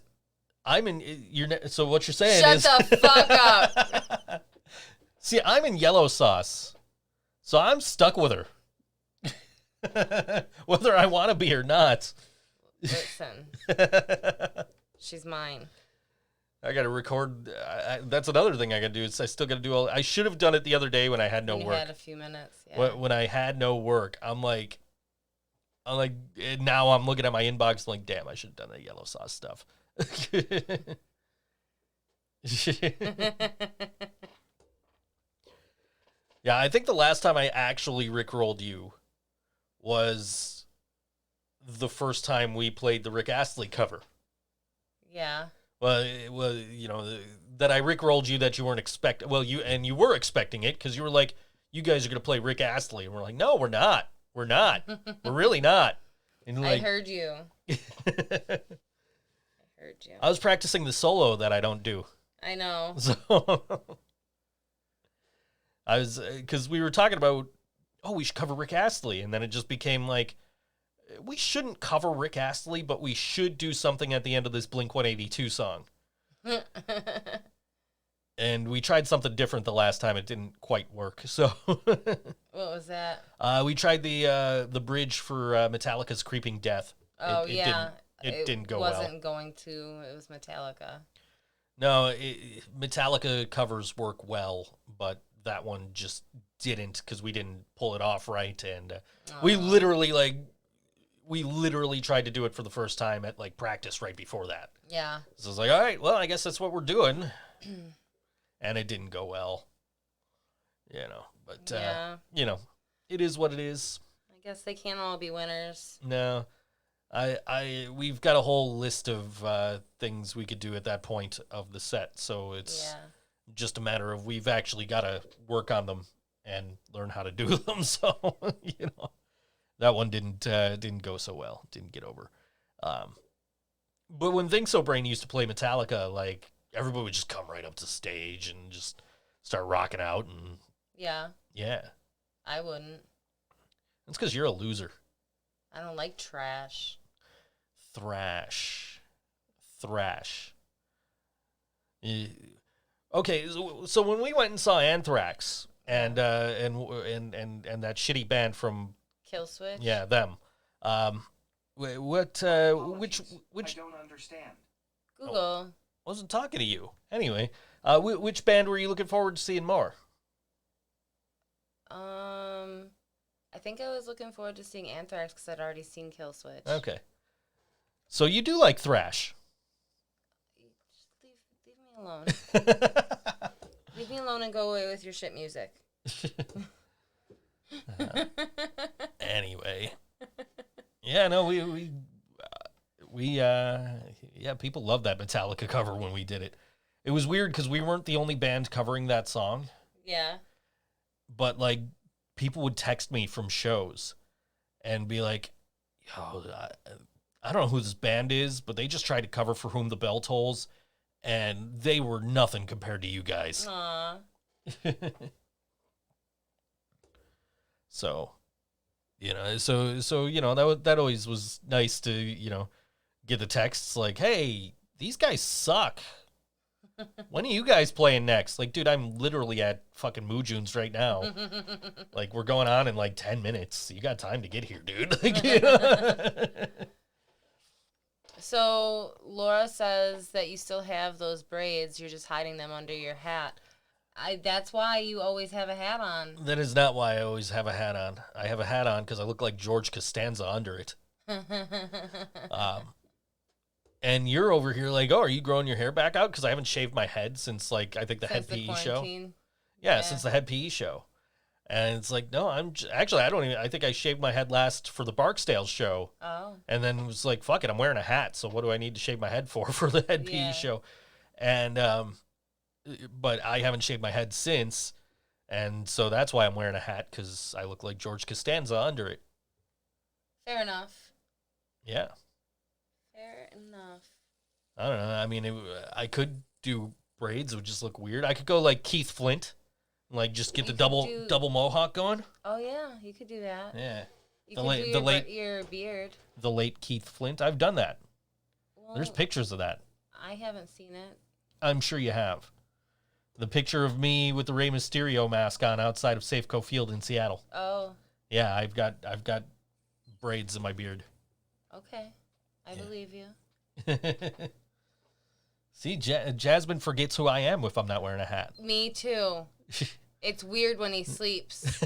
So what you're saying Shut is the fuck up. See, I'm in yellow sauce, so I'm stuck with her, whether I want to be or not. Listen, she's mine. I got to record. That's another thing I got to do. Is I still got to do I should have done it the other day when I had no work. You had a few minutes. Yeah. When I had no work, I'm like, now I'm looking at my inbox like, damn, I should have done that yellow sauce stuff. Yeah, I think the last time I actually rickrolled you was the first time we played the Rick Astley cover. Yeah. Well, that I rickrolled you that you weren't expecting. Well, you were expecting it because you were like, you guys are going to play Rick Astley. And we're like, no, we're not. We're not. We're really not. And I heard you. I was practicing the solo that I don't do. I know. So because we were talking about, we should cover Rick Astley. And then it just became like, we shouldn't cover Rick Astley, but we should do something at the end of this Blink-182 song. And we tried something different the last time. It didn't quite work. So what was that? We tried the bridge for Metallica's Creeping Death. Oh, It didn't go well. It well. wasn't going to. It was Metallica. No, Metallica covers work well, but that one just didn't because we didn't pull it off right. And we literally tried to do it for the first time at practice right before that. Yeah. So I was like, all right, well, I guess that's what we're doing. And it didn't go well. But it is what it is. I guess they can't all be winners. No. We've got a whole list of things we could do at that point of the set, so it's just a matter of we've actually got to work on them and learn how to do them. So that one didn't go so well. Didn't get over. But when ThinkSoBrain used to play Metallica, like everybody would just come right up to stage and just start rocking out, and Yeah. I wouldn't. That's because you're a loser. I don't like trash. Thrash. Okay, so when we went and saw Anthrax and that shitty band from Killswitch. Yeah, them. Which I don't understand. Google. wasn't talking to you. Anyway, which band were you looking forward to seeing more? I think I was looking forward to seeing Anthrax because I'd already seen Killswitch. Okay. So you do like thrash. Just leave me alone. Leave me alone and go away with your shit music. Anyway. Yeah, no, people loved that Metallica cover when we did it. It was weird because we weren't the only band covering that song. Yeah. But, like, people would text me from shows and be like, yo, I don't know who this band is, but they just tried to cover For Whom the Bell Tolls, and they were nothing compared to you guys. Aw. So, that always was nice to, get the texts like, hey, these guys suck. When are you guys playing next? Like, dude, I'm literally at fucking Moojunes right now. Like, we're going on in like 10 minutes. You got time to get here, dude. So Laura says that you still have those braids. You're just hiding them under your hat. That's why you always have a hat on. That is not why I always have a hat on. I have a hat on because I look like George Costanza under it. And you're over here like, oh, are you growing your hair back out? Because I haven't shaved my head since, like, I think the Head PE show. Yeah, since the Head PE show. And it's like, no, I think I shaved my head last for the Barksdale show. Oh. And then it was like, fuck it, I'm wearing a hat, so what do I need to shave my head for the Head PE show? And, but I haven't shaved my head since, and so that's why I'm wearing a hat, because I look like George Costanza under it. Fair enough. Yeah. Fair enough. I don't know. I mean, I could do braids. It would just look weird. I could go like Keith Flint, like just get the double mohawk going. Oh yeah, you could do that. Yeah. You could do your beard. The late Keith Flint. I've done that. Well, There's pictures of that. I haven't seen it. I'm sure you have. The picture of me with the Rey Mysterio mask on outside of Safeco Field in Seattle. Oh. Yeah, I've got braids in my beard. Okay. I believe you. See, Jasmine forgets who I am if I'm not wearing a hat. Me too. It's weird when he sleeps.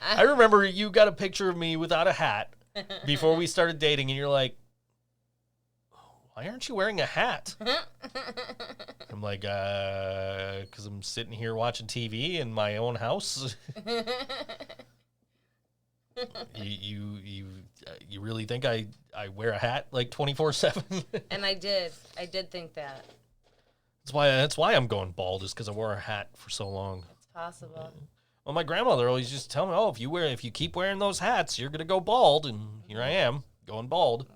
I remember you got a picture of me without a hat before we started dating, and you're like, why aren't you wearing a hat? I'm like, because I'm sitting here watching TV in my own house. You really think I wear a hat like 24/7? And I did think that. That's why I'm going bald, is because I wore a hat for so long. It's possible. Well, my grandmother always used to tell me, oh, if you keep wearing those hats, you're gonna go bald, and here I am going bald.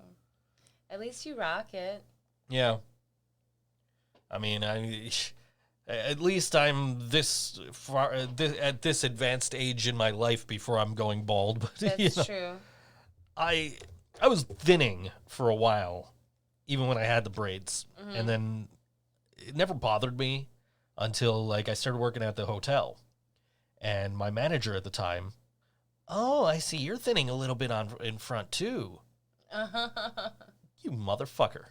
At least you rock it. Yeah. I mean, at least I'm this far at this advanced age in my life before I'm going bald. But That's true. I was thinning for a while, even when I had the braids, and then it never bothered me until like I started working at the hotel, and my manager at the time, oh, I see you're thinning a little bit in front too. You motherfucker.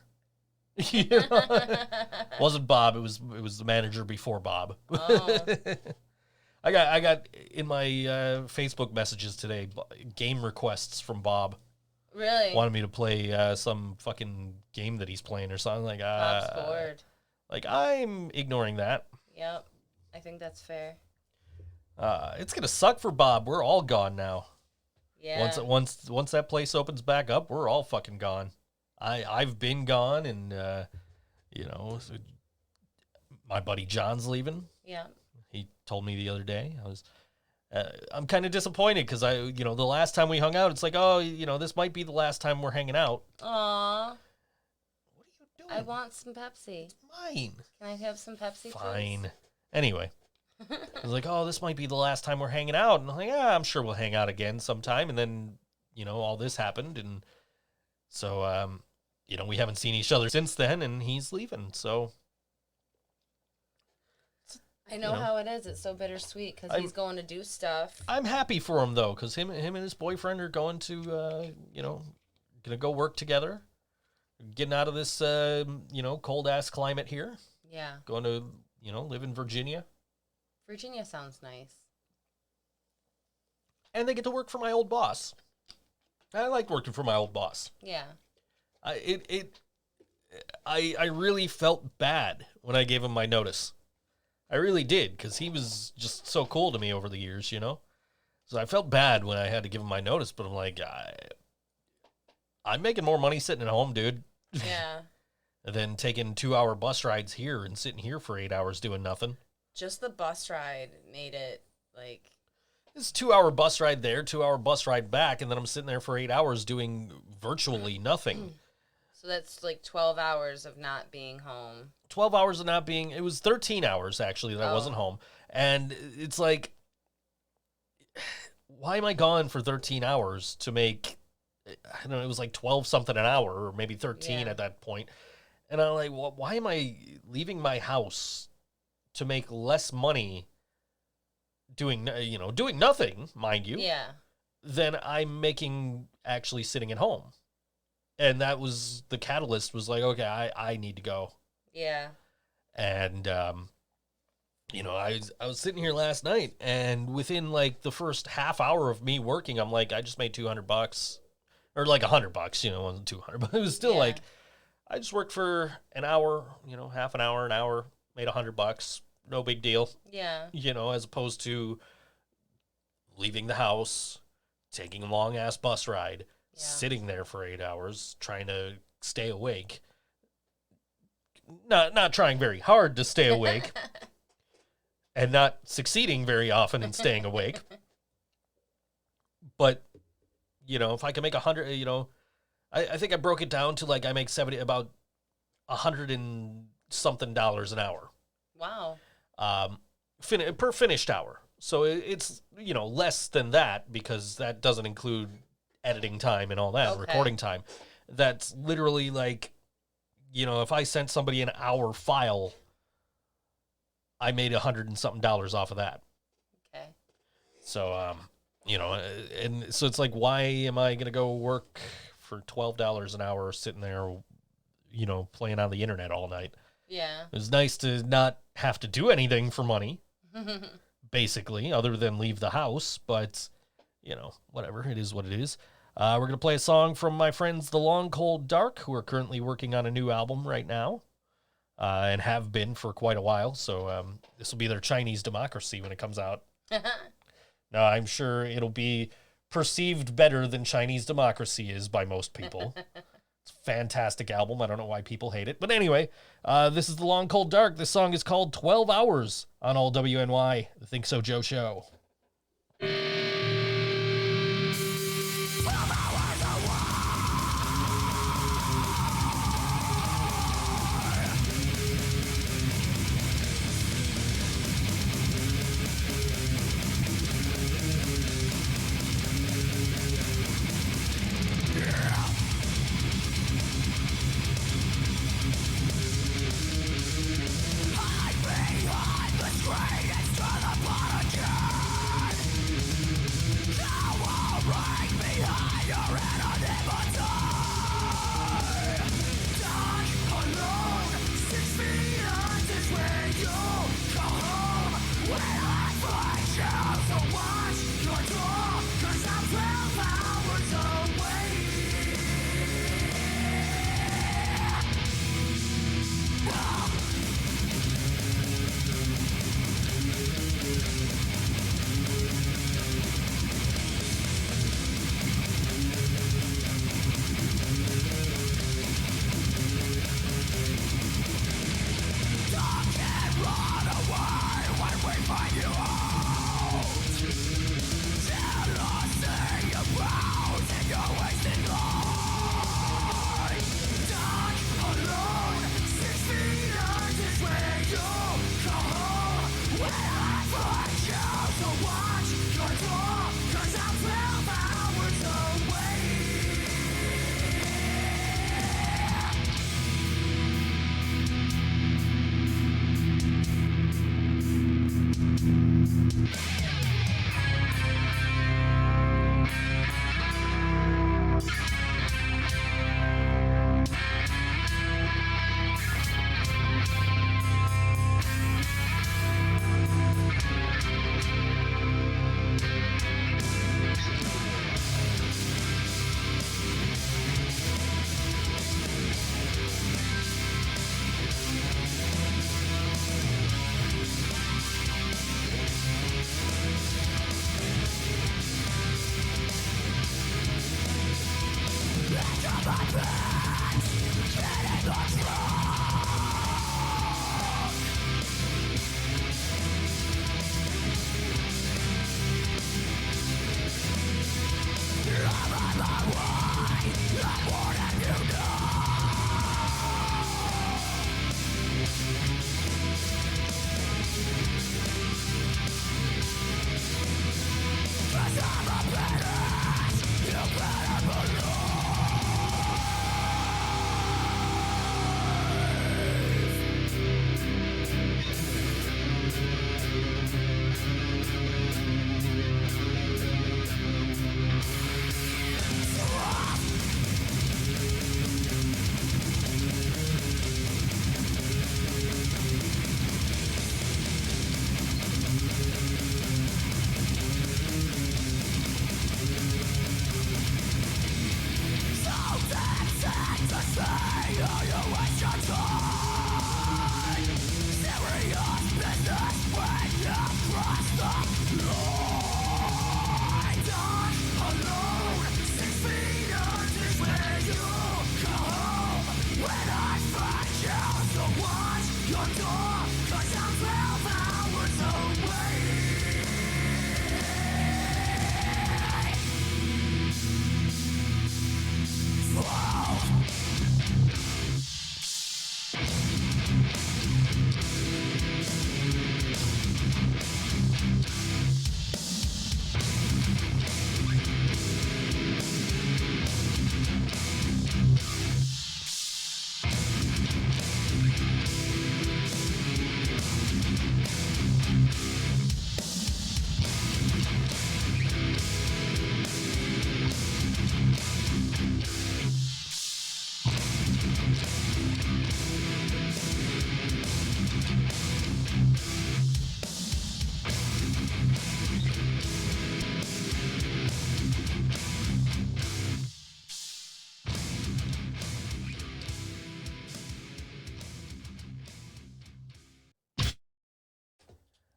Wasn't Bob, it was the manager before Bob. Oh. I got in my Facebook messages today game requests from Bob. Really? Wanted me to play some fucking game that he's playing or something. Like Bob's bored. Like, I'm ignoring that. Yep. I think that's fair. It's gonna suck for Bob. We're all gone now. Yeah. Once that place opens back up, we're all fucking gone. I've been gone, and my buddy John's leaving. Yeah. He told me the other day. I'm kind of disappointed because the last time we hung out, it's like, oh, this might be the last time we're hanging out. Aw. What are you doing? I want some Pepsi. It's mine. Can I have some Pepsi, Fine. please? Anyway, I was like, oh, this might be the last time we're hanging out. And I'm like, yeah, I'm sure we'll hang out again sometime. And then, all this happened. And so, we haven't seen each other since then, and he's leaving. So I know how it is. It's so bittersweet because he's going to do stuff. I'm happy for him, though, because him and his boyfriend are going to, gonna go work together, getting out of this, cold-ass climate here. Yeah. Going to, live in Virginia. Virginia sounds nice. And they get to work for my old boss. I liked working for my old boss. Yeah. I really felt bad when I gave him my notice. I really did, because he was just so cool to me over the years, So I felt bad when I had to give him my notice, but I'm like, I'm making more money sitting at home, dude. Yeah. Than taking 2-hour bus rides here and sitting here for 8 hours doing nothing. Just the bus ride made it, like... It's a 2-hour bus ride there, 2-hour bus ride back, and then I'm sitting there for 8 hours doing virtually nothing. So that's like 12 hours of not being home. 12 hours of not being... It was 13 hours, actually, that I wasn't home. And it's like, why am I gone for 13 hours to make... I don't know, it was like 12-something an hour, or maybe 13 at that point. And I'm like, well, why am I leaving my house to make less money doing nothing, mind you, than I'm making actually sitting at home? And that was the catalyst, was like, okay, I need to go. Yeah. And, I was sitting here last night, and within like the first half hour of me working, I'm like, I just made $200, or like $100, it wasn't 200, but it was still like, I just worked for an hour, half an hour, made $100, no big deal. Yeah. As opposed to leaving the house, taking a long ass bus ride, sitting there for 8 hours, trying to stay awake. Not trying very hard to stay awake, and not succeeding very often in staying awake. But, if I can make 100, I think I broke it down to like I make about $100 and something an hour. Wow. Per finished hour. So it's, less than that, because that doesn't include editing time and all that, recording time. That's literally like, if I sent somebody an hour file, I made $100 and something off of that. Okay. So, and so it's like, why am I going to go work for $12 an hour sitting there, playing on the internet all night? Yeah. It was nice to not have to do anything for money, basically, other than leave the house. But, whatever. It is what it is. We're going to play a song from my friends The Long Cold Dark, who are currently working on a new album right now, and have been for quite a while. So this will be their Chinese Democracy when it comes out. Now, I'm sure it'll be perceived better than Chinese Democracy is by most people. It's a fantastic album. I don't know why people hate it. But anyway, this is The Long Cold Dark. This song is called 12 Hours on all WNY, the Think So Joe Show. Behind the screen, it's to the apology.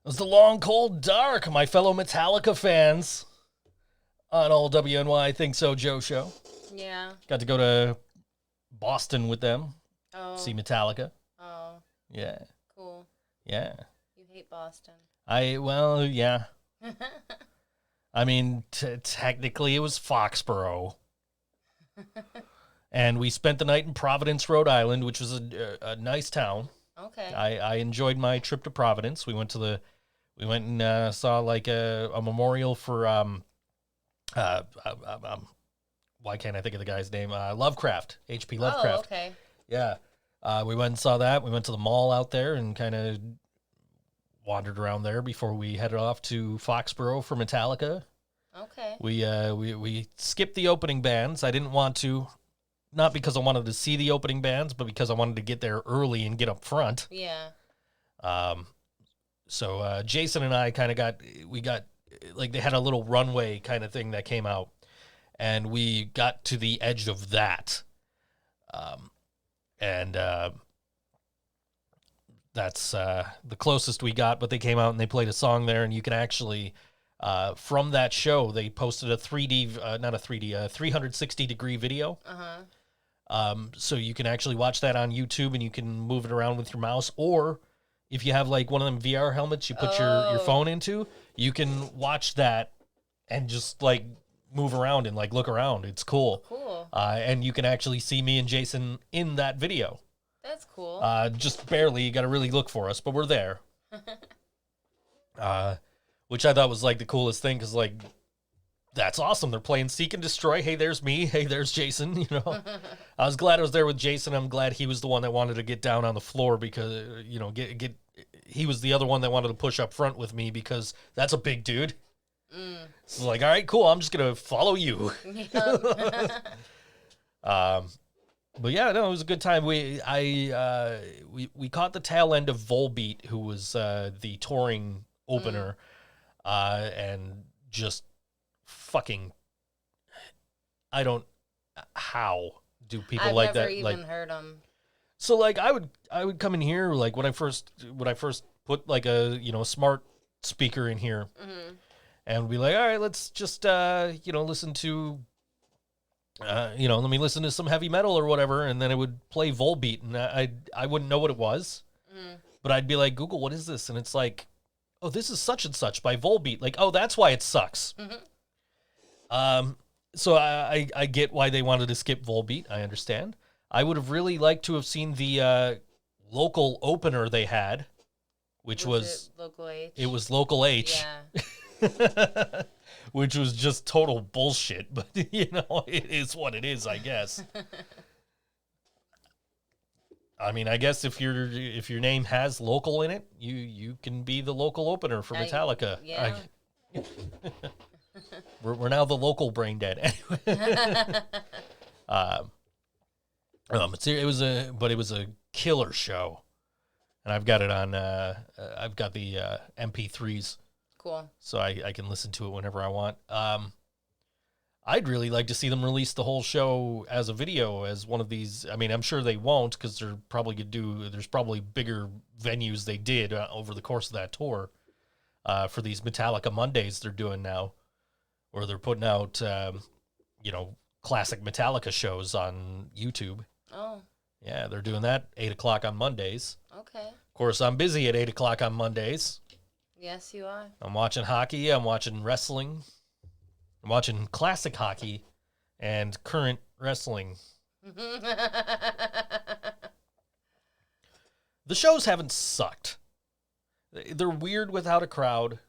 It was the long, cold dark, my fellow Metallica fans, on old WNY Think So Joe show. Yeah. Got to go to Boston with them, Oh. see Metallica. Oh. Yeah, Cool. yeah. You hate Boston. Well, yeah. I mean, technically it was Foxborough. And we spent the night in Providence, Rhode Island, which was a nice town. Okay. I enjoyed my trip to Providence. We went and saw like a memorial for why can't I think of the guy's name? Lovecraft, H.P. Lovecraft. Oh, okay. Yeah. We went and saw that. We went to the mall out there and kind of wandered around there before we headed off to Foxborough for Metallica. Okay. We skipped the opening bands. I didn't want to, not because I wanted to see the opening bands, but because I wanted to get there early and get up front. Yeah. So Jason and I kind of got like they had a little runway kind of thing that came out, and we got to the edge of that. And that's the closest we got, but they came out and they played a song there, and you can actually, from that show, they posted a 360-degree video. So you can actually watch that on YouTube, and you can move it around with your mouse, or if you have like one of them VR helmets you put your phone into, you can watch that and just like move around and like look around. It's cool. Cool. And you can actually see me and Jason in that video. That's cool. Just barely. You got to really look for us, but we're there. Which I thought was like the coolest thing, because like that's awesome. They're playing Seek and Destroy. Hey, there's me. Hey, there's Jason. You know, I was glad I was there with Jason. I'm glad he was the one that wanted to get down on the floor, because you know, he was the other one that wanted to push up front with me, because that's a big dude. So like, all right, cool. I'm just gonna follow you. But yeah, no, it was a good time. We caught the tail end of Volbeat, who was the touring opener, and just fucking, how do people like that? I've never even heard them. So like, I would come in here like when I first put like a smart speaker in here, and be like, all right, let's just listen to. Let me listen to some heavy metal or whatever, and then it would play Volbeat, and I wouldn't know what it was, but I'd be like, Google, what is this? And it's like, oh, this is such and such by Volbeat. Like, oh, that's why it sucks. So I get why they wanted to skip Volbeat. I understand. I would have really liked to have seen the local opener they had, which was Local H? It was Local H. Yeah. Which was just total bullshit, but it is what it is, I guess. I mean, I guess if your name has local in it, you can be the local opener for Metallica. Yeah. We're now the local brain dead. Anyway. It was a killer show, and I've got it on. I've got the MP3s. Cool. So I can listen to it whenever I want. I'd really like to see them release the whole show as a video, as one of these. I mean, I'm sure they won't, because they're probably going to do. There's probably bigger venues they did over the course of that tour for these Metallica Mondays they're doing now, or they're putting out classic Metallica shows on YouTube. Oh. Yeah, they're doing that 8:00 on Mondays. Okay. course, I'm busy at 8 o'clock on Mondays. Yes, you are. I'm watching hockey. I'm watching wrestling. I'm watching classic hockey and current wrestling. The shows haven't sucked. They're weird without a crowd,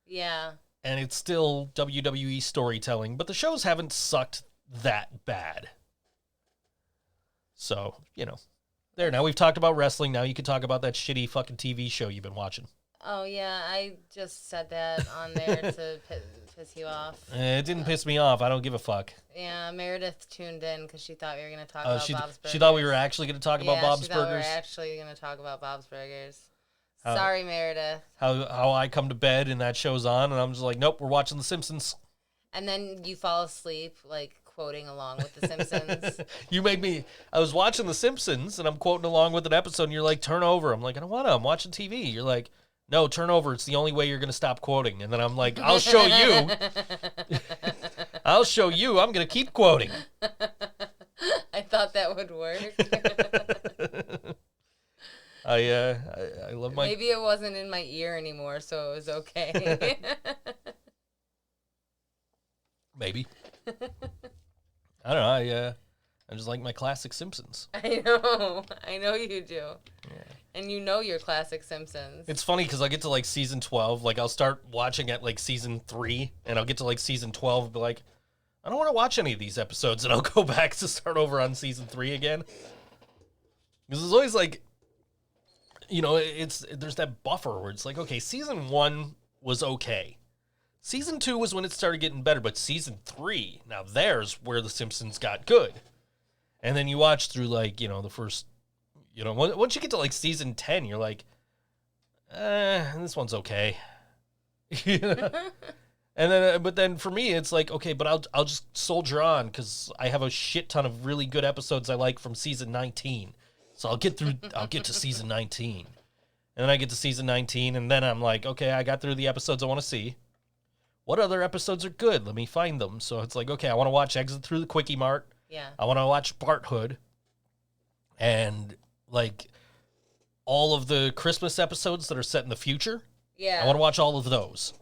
Yeah. and it's still WWE storytelling, but the shows haven't sucked that bad. So, there. Now we've talked about wrestling. Now you can talk about that shitty fucking TV show you've been watching. Oh, yeah, I just said that on there to piss you off. It didn't piss me off. I don't give a fuck. Yeah, Meredith tuned in because she thought we were going to talk about Bob's Burgers. She thought we were actually going to talk about Bob's she thought Burgers. we were actually going to talk about Bob's Burgers. Sorry, Meredith. How I come to bed and that show's on, and I'm just like, nope, we're watching The Simpsons. And then you fall asleep, like, quoting along with The Simpsons. You made me... I was watching The Simpsons, and I'm quoting along with an episode, and you're like, turn over. I'm like, I don't want to. I'm watching TV. You're like, no, turn over. It's the only way you're going to stop quoting. And then I'm like, I'll show you. I'll show you. I'm going to keep quoting. I thought that would work. I love my... Maybe it wasn't in my ear anymore, so it was okay. Maybe. I don't know. I just like my classic Simpsons. I know you do. Yeah. And you know your classic Simpsons. It's funny because I get to like season 12. Like I'll start watching at like season 3, and I'll get to like season 12 and be like, I don't want to watch any of these episodes, and I'll go back to start over on season 3 again. Because it's always like, there's that buffer where it's like, okay, season 1 was okay. Season 2 was when it started getting better, but season 3, now there's where The Simpsons got good. And then you watch through like, the first, once you get to like season 10, you're like, this one's okay. And then, but then for me, it's like, okay, but I'll just soldier on because I have a shit ton of really good episodes I like from season 19. So I'll get to season 19. And then I get to season 19, and then I'm like, okay, I got through the episodes I want to see. What other episodes are good? Let me find them. So it's like, okay, I want to watch Exit Through the Quickie Mart. Yeah. I want to watch Barthood. And, like, all of the Christmas episodes that are set in the future. Yeah. I want to watch all of those.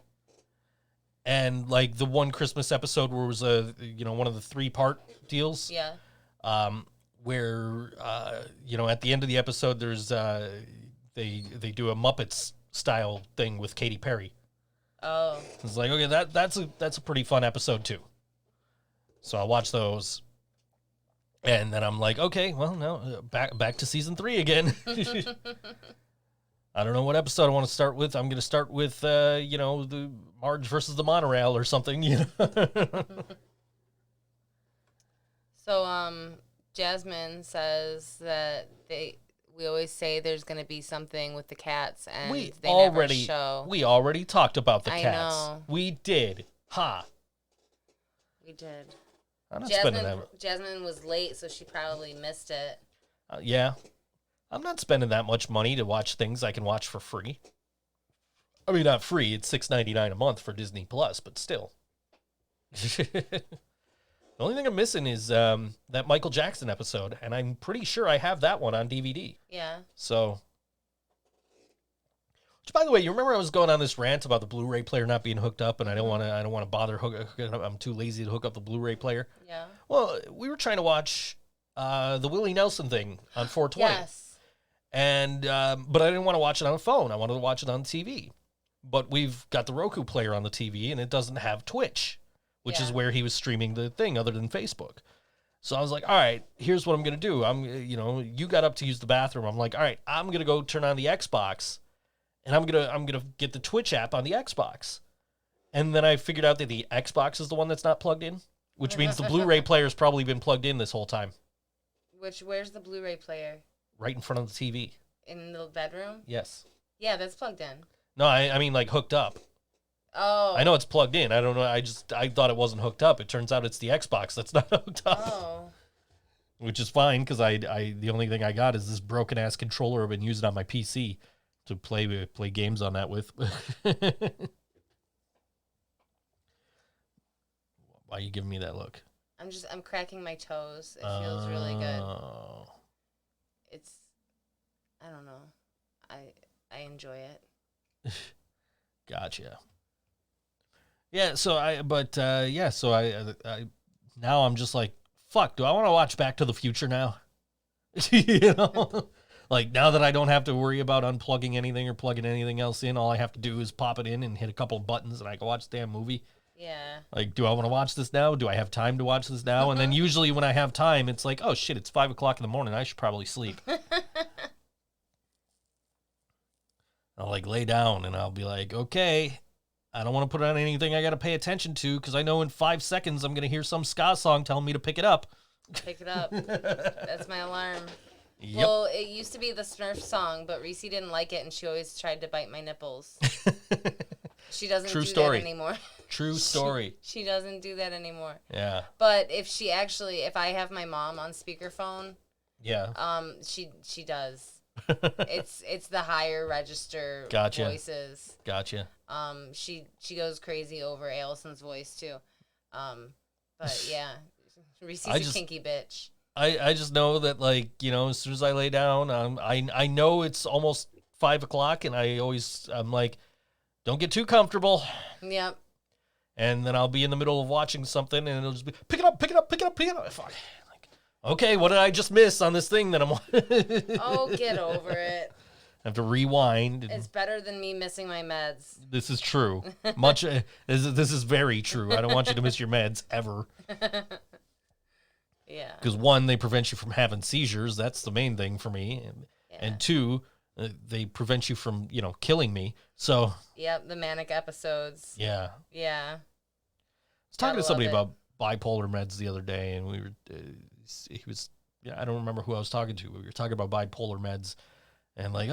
And, like, the one Christmas episode where it was, one of the 3-part deals. Yeah. Where, at the end of the episode, there's, they do a Muppets-style thing with Katy Perry. Oh. It's like, okay, that's a pretty fun episode too. So I'll watch those. And then I'm like, okay, well, no, back to season 3 again. I don't know what episode I want to start with. I'm going to start with, the Marge versus the monorail or something, So, Jasmine says that we always say there's going to be something with the cats, and they never show. We already talked about the I cats. know. We did. Ha. We did. I'm not spending that. Jasmine was late, so she probably missed it. Yeah. I'm not spending that much money to watch things I can watch for free. I mean, not free. It's $6.99 a month for Disney Plus, but still. The only thing I'm missing is that Michael Jackson episode, and I'm pretty sure I have that one on DVD. Yeah. So, which, by the way, you remember I was going on this rant about the Blu-ray player not being hooked up, and I don't want to bother hooking up. I'm too lazy to hook up the Blu-ray player. Yeah. Well, we were trying to watch the Willie Nelson thing on 420. Yes. And but I didn't want to watch it on a phone. I wanted to watch it on TV. But we've got the Roku player on the TV, and it doesn't have Twitch, which is where he was streaming the thing other than Facebook. So I was like, all right, here's what I'm going to do. You got up to use the bathroom. I'm like, all right, I'm going to go turn on the Xbox, and I'm going to get the Twitch app on the Xbox. And then I figured out that the Xbox is the one that's not plugged in, which means the Blu-ray player's probably been plugged in this whole time. Where's the Blu-ray player? Right in front of the TV. In the bedroom? Yes. Yeah, that's plugged in. No, I mean like hooked up. Oh. I know it's plugged in. I don't know. I thought it wasn't hooked up. It turns out it's the Xbox that's not hooked up. Oh. Which is fine because the only thing I got is this broken ass controller I've been using on my PC to play games on that with. Why are you giving me that look? I'm cracking my toes. It feels really good. Oh. I don't know. I enjoy it. Gotcha. Yeah, so I now I'm just like, fuck, do I want to watch Back to the Future now? You know? Like, now that I don't have to worry about unplugging anything or plugging anything else in, all I have to do is pop it in and hit a couple of buttons and I can watch the damn movie. Yeah. Like, do I want to watch this now? Do I have time to watch this now? And then usually when I have time, it's like, oh shit, it's 5 o'clock in the morning. I should probably sleep. I'll like lay down and I'll be like, okay, I don't want to put on anything I got to pay attention to because I know in 5 seconds I'm going to hear some ska song telling me to pick it up. Pick it up. That's my alarm. Yep. Well, it used to be the Smurf song, but Reese didn't like it, and she always tried to bite my nipples. She doesn't True do story. that anymore. True story. She doesn't do that anymore. Yeah. But if I have my mom on speakerphone, Yeah. she does. It's the higher register Gotcha. voices. Gotcha. She goes crazy over Allison's voice too. But yeah, Reese's I a just- kinky bitch. I just know that, like, you know, as soon as I lay down, I know it's almost 5 o'clock, and I'm like, don't get too comfortable. Yep. And then I'll be in the middle of watching something, and it'll just be, pick it up, pick it up, pick it up, pick it up. Fuck. Like, okay, what did I just miss on this thing that I'm Oh, get over it. I have to rewind. And It's better than me missing my meds. this is true. This is very true. I don't want you to miss your meds ever. Yeah. Because one, they prevent you from having seizures. That's the main thing for me. And two, they prevent you from, you know, killing me. So Yep, the manic episodes. yeah. Yeah. I was talking to Gotta somebody love about bipolar meds the other day, and we were, I don't remember who I was talking to. We were talking about bipolar meds, and like,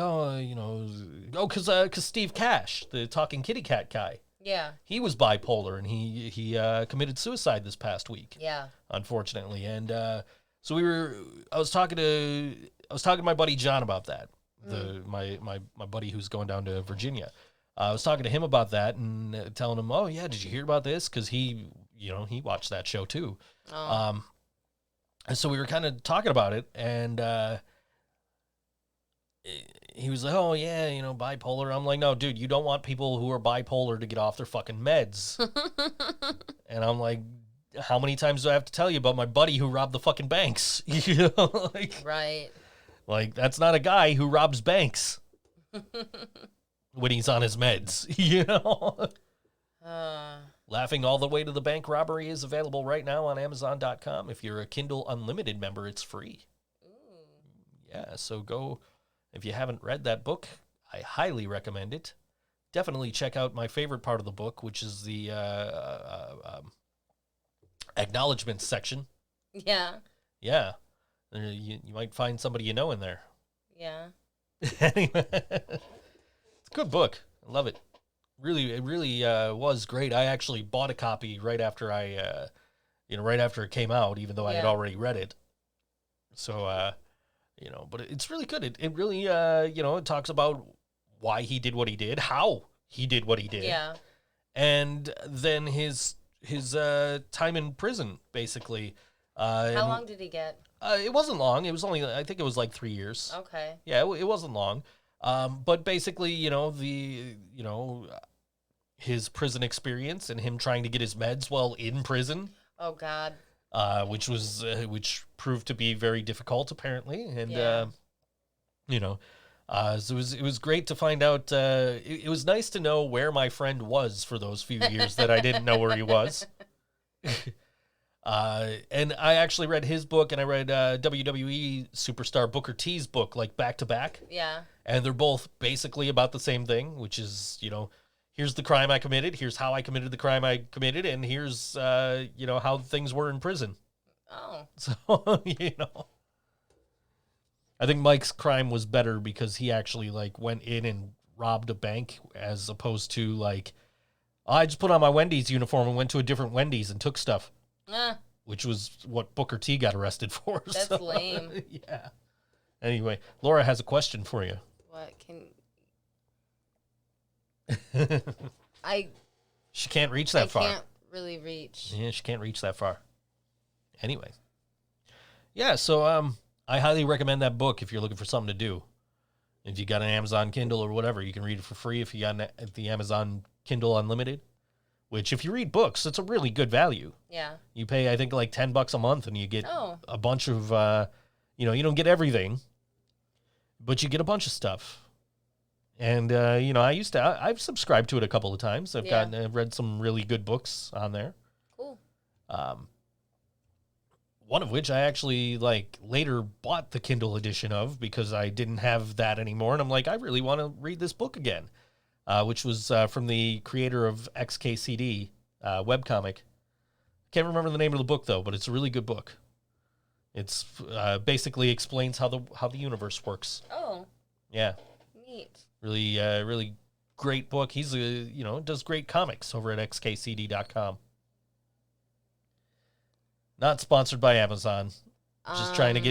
because Steve Cash, the talking kitty cat guy, Yeah. he was bipolar, and he committed suicide this past week, Yeah. unfortunately. And so I was talking to my buddy John about that, my buddy who's going down to Virginia. I was talking to him about that and telling him, oh yeah, did you hear about this? Because he watched that show too. Oh. And so we were kind of talking about it, and he was like, oh yeah, you know, bipolar. I'm like, no, dude, you don't want people who are bipolar to get off their fucking meds. And I'm like, how many times do I have to tell you about my buddy who robbed the fucking banks? You know, Right. like that's not a guy who robs banks when he's on his meds, you know? Laughing All the Way to the Bank Robbery is available right now on Amazon.com. If you're a Kindle Unlimited member, it's free. Yeah, so go. If you haven't read that book, I highly recommend it. Definitely check out my favorite part of the book, which is the acknowledgments section. Yeah. Yeah. You might find somebody you know in there. Yeah. Anyway, it's a good book. I love it. It really was great. I actually bought a copy right after right after it came out, even though I had Yeah. already read it. So, but it's really good. It really, it talks about why he did what he did, how he did what he did, Yeah. and then his time in prison, basically. How long did he get? It wasn't long. It was only, I think it was like 3 years. Okay. Yeah, it wasn't long. But basically, his prison experience and him trying to get his meds while in prison, Oh God. which proved to be very difficult apparently, and Yeah. so it was great to find out. It was nice to know where my friend was for those few years that I didn't know where he was. And I actually read his book, and I read WWE superstar Booker T's book, like back to back. Yeah. And they're both basically about the same thing, which is, here's the crime I committed, here's how I committed the crime I committed, and here's, how things were in prison. Oh. So, I think Mike's crime was better because he actually, went in and robbed a bank as opposed to, I just put on my Wendy's uniform and went to a different Wendy's and took stuff, which was what Booker T got arrested for. That's lame. Yeah. Anyway, Laura has a question for you. What She can't reach that far. I can't really reach. Yeah, she can't reach that far. Anyway. Yeah, so I highly recommend that book if you're looking for something to do. If you got an Amazon Kindle or whatever, you can read it for free if you got the Amazon Kindle Unlimited, which if you read books, it's a really good value. Yeah. You pay, I think, like $10 a month and you get Oh. a bunch of, you don't get everything, but you get a bunch of stuff. And, I've subscribed to it a couple of times. I've read some really good books on there. Cool. One of which I actually later bought the Kindle edition of because I didn't have that anymore. And I'm like, I really want to read this book again, which was from the creator of XKCD webcomic. Can't remember the name of the book though, but it's a really good book. It's basically explains how the universe works. Oh. Yeah. Neat. Really, really great book. He's does great comics over at xkcd.com. Not sponsored by Amazon. Just trying to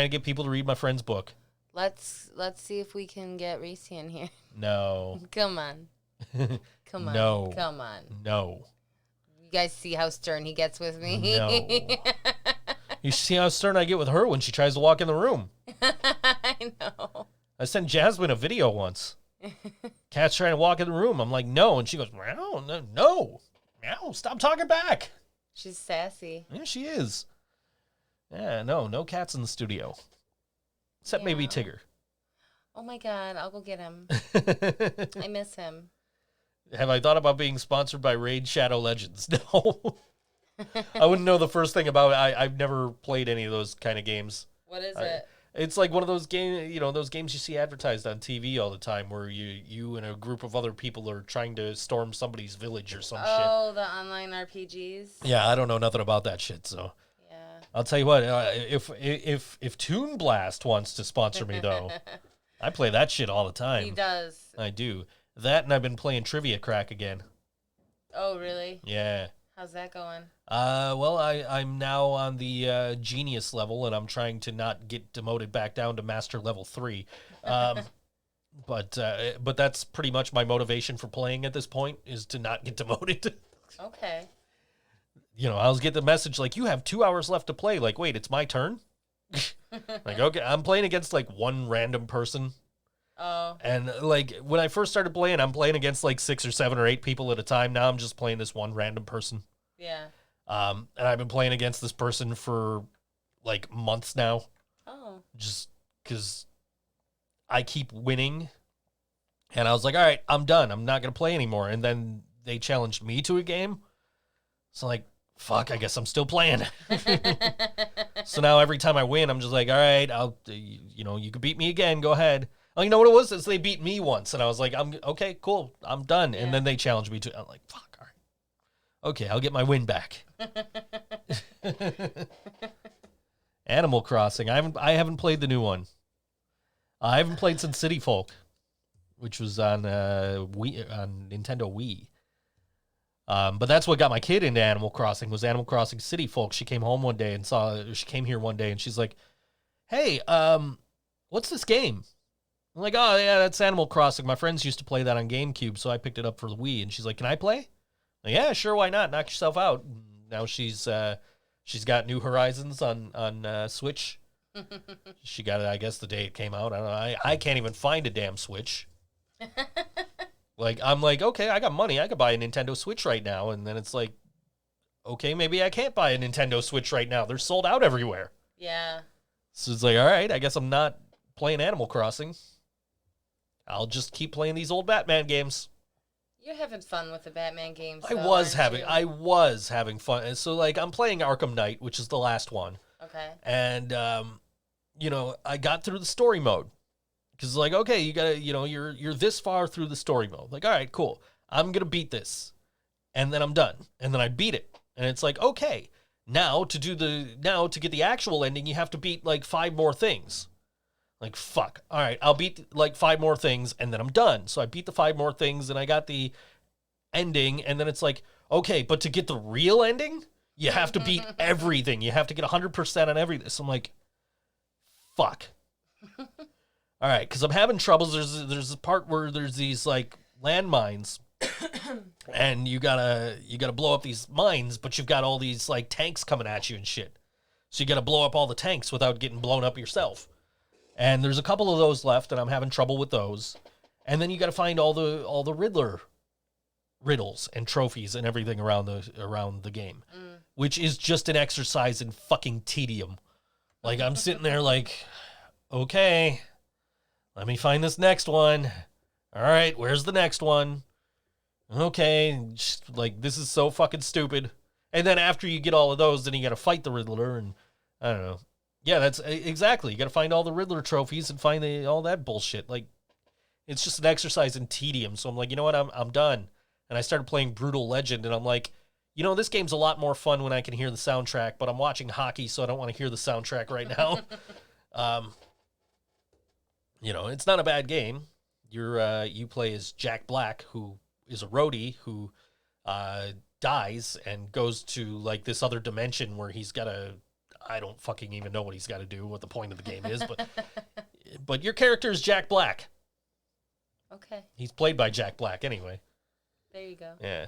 get people to read my friend's book. Let's see if we can get Reese in here. No. Come on. Come on. No. Come on. No. You guys see how stern he gets with me? No. You see how stern I get with her when she tries to walk in the room. I know. I sent Jasmine a video once. Cat's trying to walk in the room. I'm like, no. And she goes, no, stop talking back. She's sassy. Yeah, she is. Yeah, no cats in the studio. Except maybe Tigger. Oh my God, I'll go get him. I miss him. Have I thought about being sponsored by Raid Shadow Legends? No. I wouldn't know the first thing about it. I've never played any of those kind of games. What is it? It's like one of those games, those games you see advertised on TV all the time where you and a group of other people are trying to storm somebody's village or some shit. Oh, the online RPGs? Yeah, I don't know nothing about that shit, so. Yeah. I'll tell you what, if Toon Blast wants to sponsor me, though, I play that shit all the time. He does. I do. That and I've been playing Trivia Crack again. Oh, really? Yeah. How's that going? Well, I'm now on the genius level, and I'm trying to not get demoted back down to master level 3. But that's pretty much my motivation for playing at this point is to not get demoted. Okay. I'll get the message like, you have 2 hours left to play. Like, wait, it's my turn? Like, okay, I'm playing against one random person. Oh. And when I first started playing, I'm playing against 6 or 7 or 8 people at a time. Now I'm just playing this one random person. Yeah. And I've been playing against this person for months now. Oh. Just because I keep winning. And I was like, all right, I'm done. I'm not going to play anymore. And then they challenged me to a game. So fuck, I guess I'm still playing. So now every time I win, I'm just like, all right, you can beat me again. Go ahead. Oh, you know what it was? Is they beat me once. And I was like, okay, cool. I'm done. Yeah. And then they challenged me to, I'm like, fuck, all right. Okay, I'll get my win back. Animal Crossing. I haven't played the new one. I haven't played since City Folk, which was on Nintendo Wii. But that's what got my kid into Animal Crossing was Animal Crossing City Folk. She came home one day and she came here one day and she's like, hey, what's this game? I'm like, oh yeah, that's Animal Crossing. My friends used to play that on GameCube, so I picked it up for the Wii. And she's like, can I play? Like, yeah, sure, why not? Knock yourself out. Now she's got New Horizons on Switch. She got it, I guess, the day it came out. I don't know. I can't even find a damn Switch. I'm like, okay, I got money. I could buy a Nintendo Switch right now. And then it's like, okay, maybe I can't buy a Nintendo Switch right now. They're sold out everywhere. Yeah. So it's like, all right, I guess I'm not playing Animal Crossing. I'll just keep playing these old Batman games. You're having fun with the Batman games. I was having fun. And so I'm playing Arkham Knight, which is the last one. Okay. And I got through the story mode. Cuz okay, you got to, you're this far through the story mode. All right, cool. I'm going to beat this. And then I'm done. And then I beat it. And it's okay. Now to get the actual ending, you have to beat 5 more things. Fuck. All right, I'll beat 5 more things and then I'm done. So I beat the 5 more things and I got the ending. And then it's okay, but to get the real ending, you have to beat everything. You have to get 100% on everything. So I'm like, fuck. All right, because I'm having troubles. There's a part where there's these landmines, and you gotta blow up these mines, but you've got all these tanks coming at you and shit. So you gotta blow up all the tanks without getting blown up yourself. And there's a couple of those left, and I'm having trouble with those. And then you got to find all the Riddler riddles and trophies and everything around the game, which is just an exercise in fucking tedium. Like, I'm sitting there like, okay, let me find this next one. All right, where's the next one? Okay, just, like, this is so fucking stupid. And then after you get all of those, then you got to fight the Riddler, and I don't know. Yeah, that's exactly. You got to find all the Riddler trophies and find all that bullshit. Like, it's just an exercise in tedium. So I'm like, you know what? I'm done. And I started playing Brutal Legend, and I'm like, you know, this game's a lot more fun when I can hear the soundtrack, but I'm watching hockey, so I don't want to hear the soundtrack right now. You know, it's not a bad game. You play as Jack Black, who is a roadie who dies and goes to, like, this other dimension where he's got to, I don't fucking even know what he's got to do, what the point of the game is, but your character is Jack Black. Okay. He's played by Jack Black anyway. There you go. Yeah.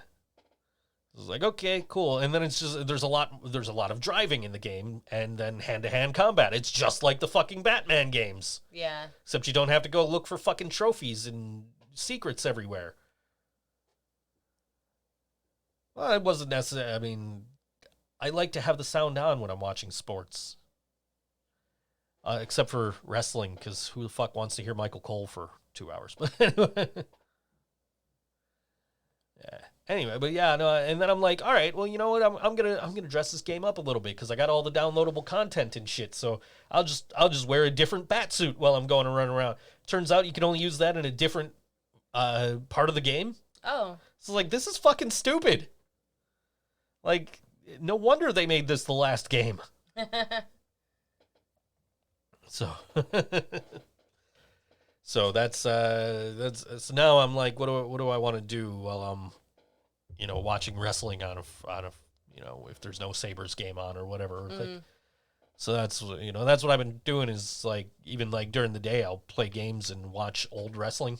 It's like, okay, cool. And then it's just, there's a lot of driving in the game, and then hand-to-hand combat. It's just like the fucking Batman games. Yeah. Except you don't have to go look for fucking trophies and secrets everywhere. Well, it wasn't necessary. I mean, I like to have the sound on when I'm watching sports. Except for wrestling, because who the fuck wants to hear Michael Cole for 2 hours? But anyway. Yeah. Anyway, but yeah, no, and then I'm like, all right, well, you know what? I'm gonna dress this game up a little bit because I got all the downloadable content and shit. So I'll just wear a different bat suit while I'm going to run around. Turns out you can only use that in a different part of the game. Oh. So like, this is fucking stupid. Like, no wonder they made this the last game. So so that's so now I'm like, what do I want to do while I'm, you know, watching wrestling on a you know, if there's no Sabres game on or whatever. Like, so that's, you know, that's what I've been doing is, like, even like during the day I'll play games and watch old wrestling.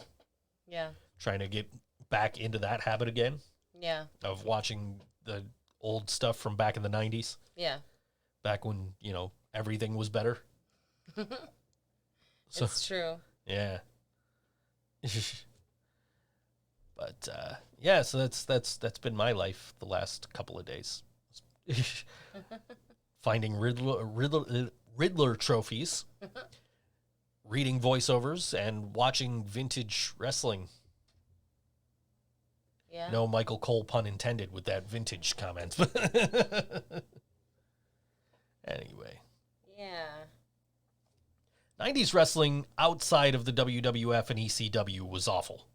Yeah. Trying to get back into that habit again. Yeah. Of watching the old stuff from back in the 90s. Yeah. Back when, you know, everything was better. So, it's true. Yeah. But yeah, so that's been my life the last couple of days. Finding Riddler trophies, reading voiceovers, and watching vintage wrestling. Yeah. No Michael Cole pun intended with that vintage comment. Anyway. Yeah. 90s wrestling outside of the WWF and ECW was awful.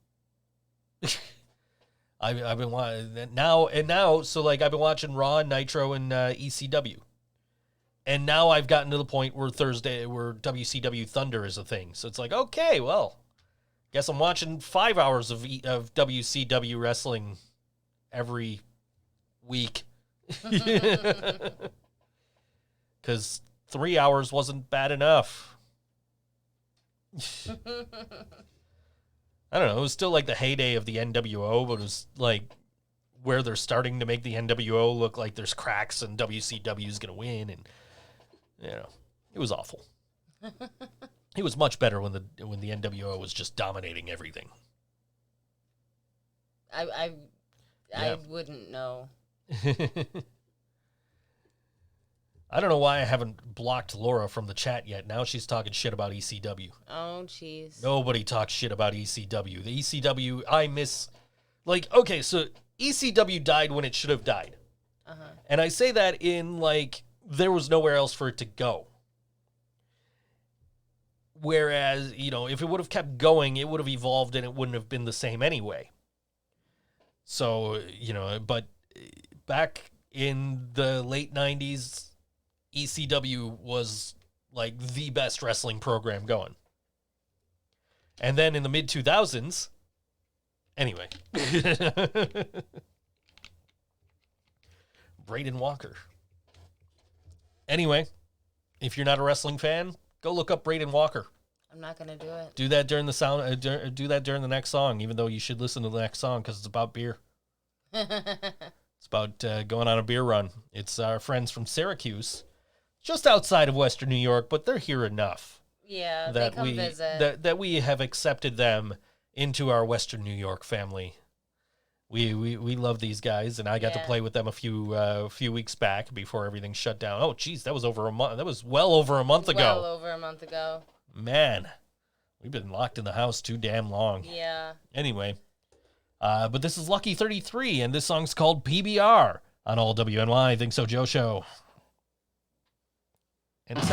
I've been watching now, so like I've been watching Raw, Nitro, and ECW, and now I've gotten to the point where WCW Thunder is a thing. So it's like, okay, well, guess I'm watching 5 hours of WCW wrestling every week, because 3 hours wasn't bad enough. I don't know. It was still like the heyday of the NWO, but it was like where they're starting to make the NWO look like there's cracks and WCW is going to win. And, you know, it was awful. It was much better when the NWO was just dominating everything. I wouldn't know. I don't know why I haven't blocked Laura from the chat yet. Now she's talking shit about ECW. Oh, jeez. Nobody talks shit about ECW. The ECW, I miss... Like, okay, so ECW died when it should have died. Uh-huh. And I say that in, like, there was nowhere else for it to go. Whereas, you know, if it would have kept going, it would have evolved and it wouldn't have been the same anyway. So, you know, but back in the late 90s... ECW was like the best wrestling program going. And then in the mid 2000s, anyway, Braden Walker. Anyway, if you're not a wrestling fan, go look up Braden Walker. I'm not gonna do it. Do that during the do that during the next song, even though you should listen to the next song because it's about beer. It's about going on a beer run. It's our friends from Syracuse. Just outside of Western New York, but they're here enough. Yeah, that they come we visit. that we have accepted them into our Western New York family. We love these guys, and I got to Yeah. play with them a few weeks back before everything shut down. Oh, geez, that was over a month. That was well over a month ago. Well over a month ago. Man, we've been locked in the house too damn long. Yeah. Anyway, but this is Lucky 33, and this song's called PBR on all WNY Think So Joe Show. And it's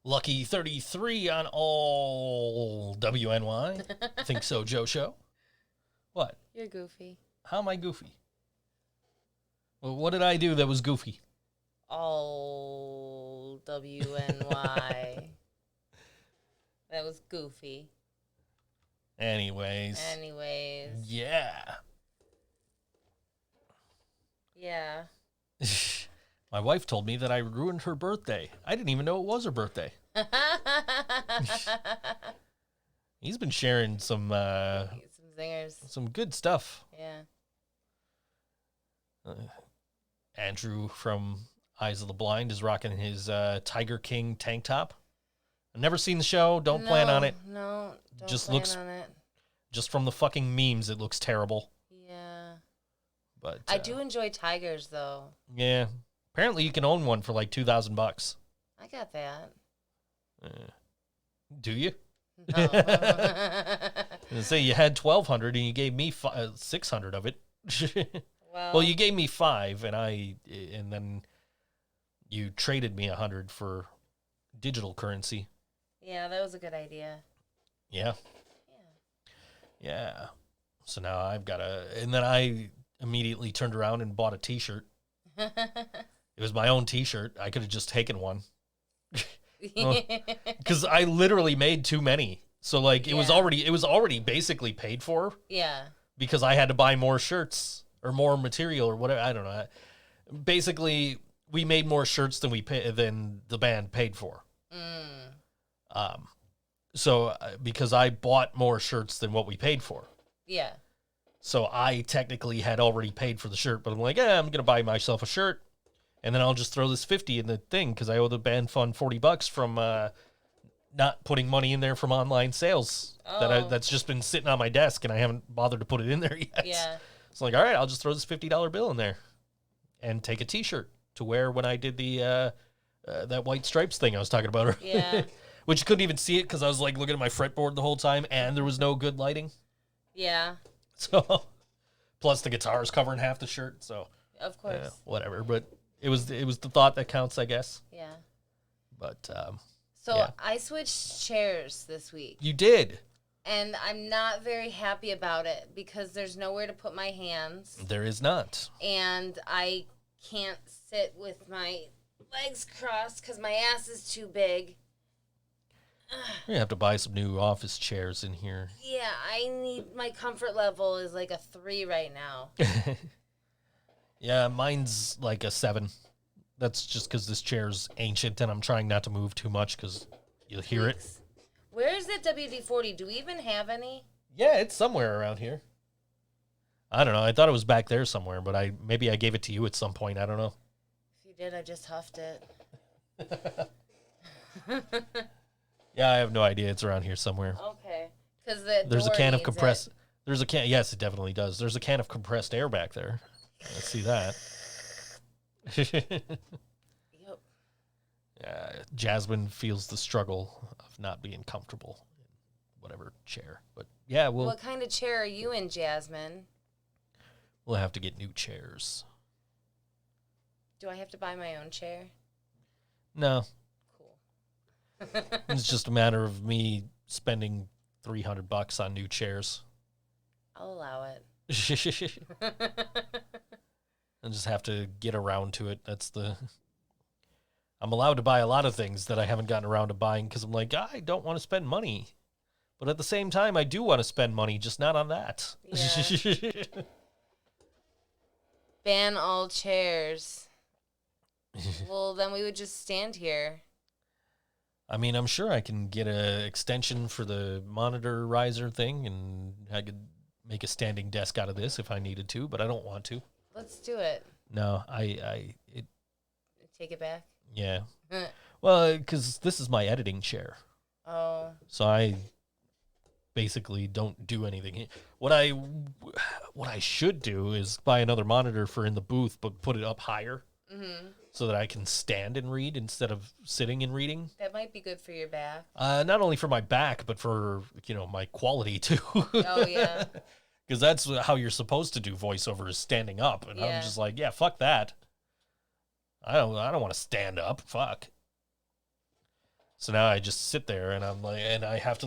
Lucky 33 on all WNY. Think So Joe Show. What? You're goofy. How am I goofy? Well, what did I do that was goofy? All WNY. That was goofy. Anyways. Yeah. Yeah. My wife told me that I ruined her birthday. I didn't even know it was her birthday. He's been sharing some zingers. some good stuff. Yeah. Andrew from Eyes of the Blind is rocking his Tiger King tank top. I've never seen the show. Don't plan on it. No, don't Just plan looks- on it. Just from the fucking memes, it looks terrible. Yeah. But I do enjoy tigers, though. Yeah. Apparently, you can own one for like $2,000. I got that. Do you? No. Say you had 1,200 and you gave me 600 of it. Well, you gave me 5, and then you traded me 100 for digital currency. Yeah, that was a good idea. Yeah. Yeah. So now I've got and then I immediately turned around and bought a T-shirt. It was my own T-shirt. I could have just taken one. Because I literally made too many. So like it was already basically paid for. Yeah. Because I had to buy more shirts or more material or whatever. I don't know. Basically, we made more shirts than than the band paid for. So because I bought more shirts than what we paid for. Yeah. So I technically had already paid for the shirt, but I'm like, I'm going to buy myself a shirt, and then I'll just throw this 50 in the thing because I owe the band fund $40 from not putting money in there from online sales. That's just been sitting on my desk, and I haven't bothered to put it in there yet. Yeah. So I'm like, all right, I'll just throw this $50 bill in there and take a T-shirt to wear when I did the that white stripes thing I was talking about. Yeah. Which you couldn't even see it because I was like looking at my fretboard the whole time, and there was no good lighting. Yeah. So, plus the guitar's covering half the shirt. So, of course, whatever. But it was the thought that counts, I guess. Yeah. But I switched chairs this week. You did, and I'm not very happy about it because there's nowhere to put my hands. There is not, and I can't sit with my legs crossed because my ass is too big. We're gonna have to buy some new office chairs in here. Yeah, my comfort level is like a 3 right now. Yeah, mine's like a 7. That's just because this chair's ancient and I'm trying not to move too much because you'll hear it. Where's that WD-40? Do we even have any? Yeah, it's somewhere around here. I don't know. I thought it was back there somewhere, but maybe I gave it to you at some point. I don't know. If you did, I just huffed it. Yeah, I have no idea. It's around here somewhere. Okay. Because there's a can of compressed. There's a can. Yes, it definitely does. There's a can of compressed air back there. I see that. Yep. Jasmine feels the struggle of not being comfortable in whatever chair. But yeah, what kind of chair are you in, Jasmine? We'll have to get new chairs. Do I have to buy my own chair? No. It's just a matter of me spending $300 on new chairs. I'll allow it. And just have to get around to it. I'm allowed to buy a lot of things that I haven't gotten around to buying because I'm like, I don't want to spend money. But at the same time, I do want to spend money, just not on that. Yeah. Ban all chairs. Well, then we would just stand here. I mean, I'm sure I can get an extension for the monitor riser thing, and I could make a standing desk out of this if I needed to, but I don't want to. Let's do it. No, Take it back? Yeah. Well, because this is my editing chair. Oh. So I basically don't do anything. What I should do is buy another monitor for in the booth, but put it up higher. Mm-hmm. So that I can stand and read instead of sitting and reading. That might be good for your back. Not only for my back, but for, my quality too. Oh, yeah. Because that's how you're supposed to do voiceover is standing up. And I'm just like, yeah, fuck that. I don't want to stand up. Fuck. So now I just sit there and I'm like, and I have to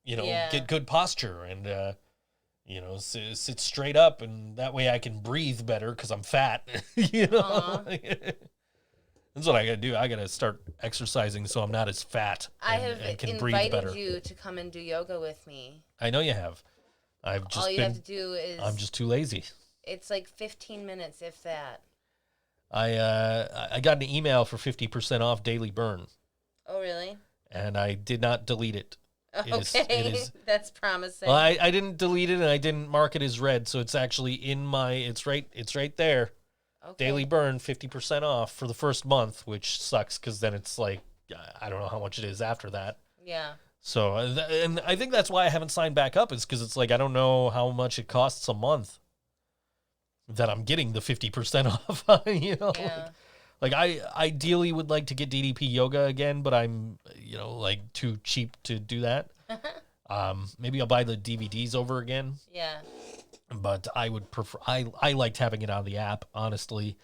get good posture and, sit straight up, and that way I can breathe better because I'm fat. That's what I gotta do. I gotta start exercising so I'm not as fat. And can breathe better. I have invited you to come and do yoga with me. I know you have. Have to do is. I'm just too lazy. It's like 15 minutes, if that. I got an email for 50% off Daily Burn. Oh, really? And I did not delete it. Okay, that's promising. Well, I didn't delete it and I didn't mark it as read, so it's actually it's right there. Okay. Daily Burn, 50% off for the first month, which sucks because then it's like, I don't know how much it is after that. Yeah. So, and I think that's why I haven't signed back up, is because it's like, I don't know how much it costs a month that I'm getting the 50% off. Yeah. Like I ideally would like to get DDP yoga again, but I'm, too cheap to do that. Maybe I'll buy the DVDs over again. Yeah. But I would prefer, I liked having it on the app, honestly,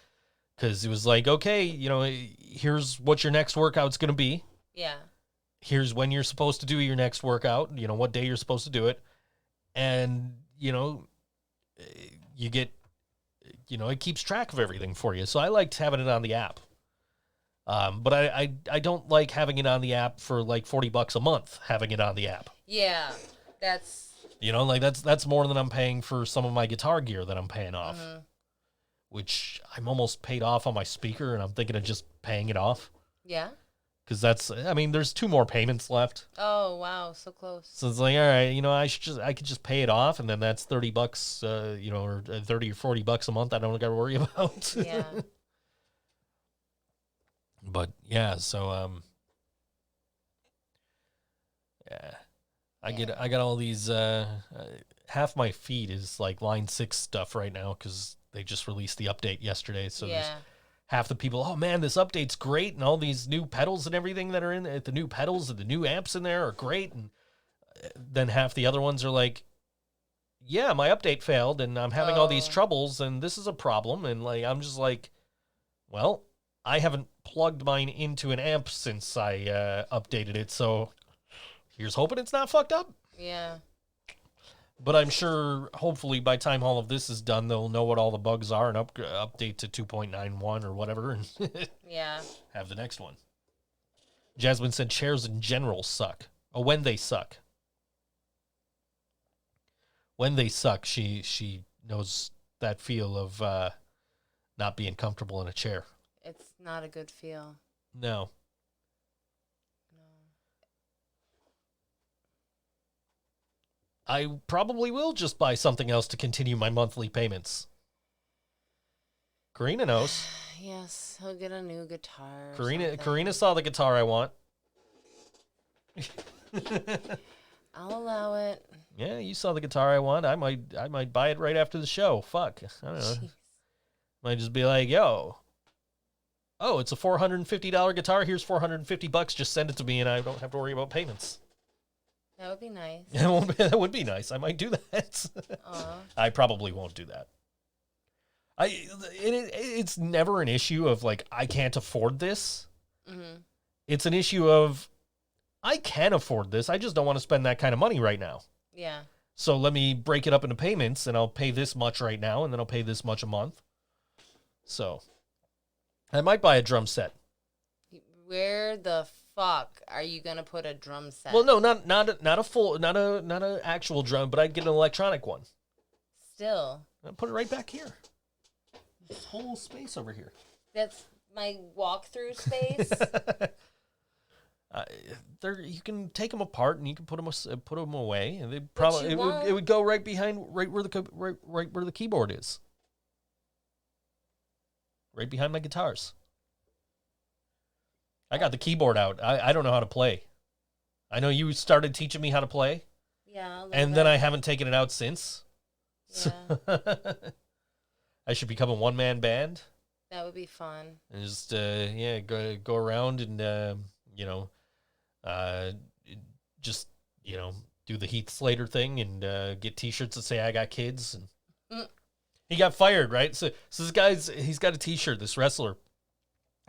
because it was like, okay, here's what your next workout's going to be. Yeah. Here's when you're supposed to do your next workout, what day you're supposed to do it. And, you get, it keeps track of everything for you. So I liked having it on the app. But I don't like having it on the app for like $40 a month, having it on the app. Yeah. That's that's more than I'm paying for some of my guitar gear that I'm paying off. Mm-hmm. which I'm almost paid off on my speaker, and I'm thinking of just paying it off. Yeah. Because there's 2 more payments left. Oh wow, so close. So it's like, all right, I could just pay it off, and then that's $30, or $30 or $40 a month. I don't got to worry about. Yeah. But yeah, so yeah, I got all these. Half my feed is like Line 6 stuff right now because they just released the update yesterday. So there's half the people, oh man, this update's great, and all these new pedals and everything that are in it, the new pedals and the new amps in there are great. And then half the other ones are like, yeah, my update failed, and I'm having all these troubles, and this is a problem. And like, I'm just like, well, I haven't plugged mine into an amp since I updated it, so here's hoping it's not fucked up. Yeah. But I'm sure, hopefully, by the time all of this is done, they'll know what all the bugs are and update to 2.91 or whatever, and Yeah. have the next one. Jasmine said chairs in general suck. Oh, when they suck. When they suck, she knows that feel of not being comfortable in a chair. It's not a good feel. No. I probably will just buy something else to continue my monthly payments. Karina knows. Yes, he'll get a new guitar. Karina saw the guitar I want. I'll allow it. Yeah, you saw the guitar I want. I might buy it right after the show. Fuck. I don't know. Jeez. Might just be like, yo. Oh, it's a $450 guitar. Here's $450. Just send it to me, and I don't have to worry about payments. That would be nice. That would be nice. I might do that. I probably won't do that. It's never an issue of like, I can't afford this. Mm-hmm. It's an issue of, I can afford this. I just don't want to spend that kind of money right now. Yeah. So let me break it up into payments, and I'll pay this much right now, and then I'll pay this much a month. So I might buy a drum set. Where the fuck are you gonna put a drum set? Well, no, not a actual drum, but I'd get an electronic one. Still. I'll put it right back here. This whole space over here. That's my walkthrough space. You can take them apart and you can put them away, and they probably it would go right where the keyboard is. Right behind my guitars. I got the keyboard out. I don't know how to play. I know you started teaching me how to play. Yeah. And then I haven't taken it out since. Yeah. I should become a one-man band. That would be fun. And just go around and just do the Heath Slater thing and get T-shirts that say I got kids. And he got fired, right? So this he's got a T-shirt. This wrestler,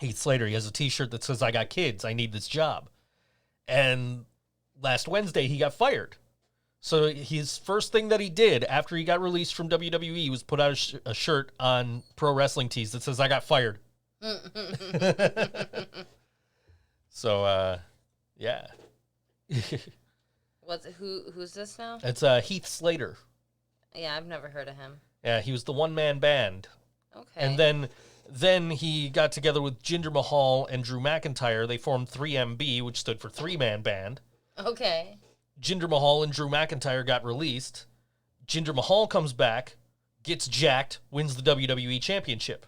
Heath Slater, he has a T-shirt that says I got kids. I need this job. And last Wednesday he got fired. So his first thing that he did after he got released from WWE was put out a shirt on Pro Wrestling Tees that says I got fired. So, yeah. Who's this now? It's Heath Slater. Yeah, I've never heard of him. Yeah, he was the one-man band. Okay. And then he got together with Jinder Mahal and Drew McIntyre. They formed 3MB, which stood for three-man band. Okay. Jinder Mahal and Drew McIntyre got released. Jinder Mahal comes back, gets jacked, wins the WWE Championship.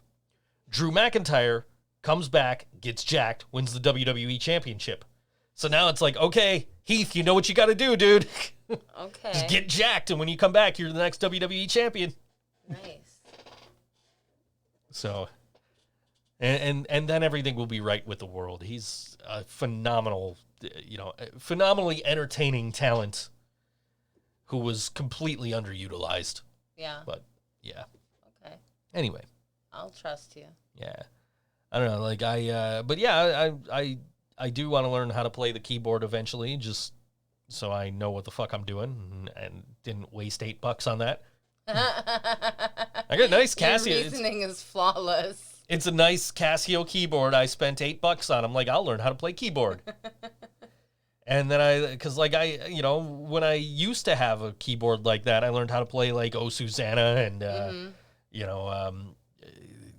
Drew McIntyre comes back, gets jacked, wins the WWE Championship. So now it's like, okay, Heath, you know what you got to do, dude. Okay. Just get jacked, and when you come back, you're the next WWE champion. Nice. So, and then everything will be right with the world. He's a phenomenally entertaining talent who was completely underutilized. Yeah. But, yeah. Okay. Anyway. I'll trust you. Yeah. I don't know, but yeah, I do want to learn how to play the keyboard eventually, just so I know what the fuck I'm doing and didn't waste $8 on that. I got a nice Casio. Your reasoning is flawless. It's a nice Casio keyboard. I spent $8 on. I'm like, I'll learn how to play keyboard. And then when I used to have a keyboard like that, I learned how to play like Oh Susanna and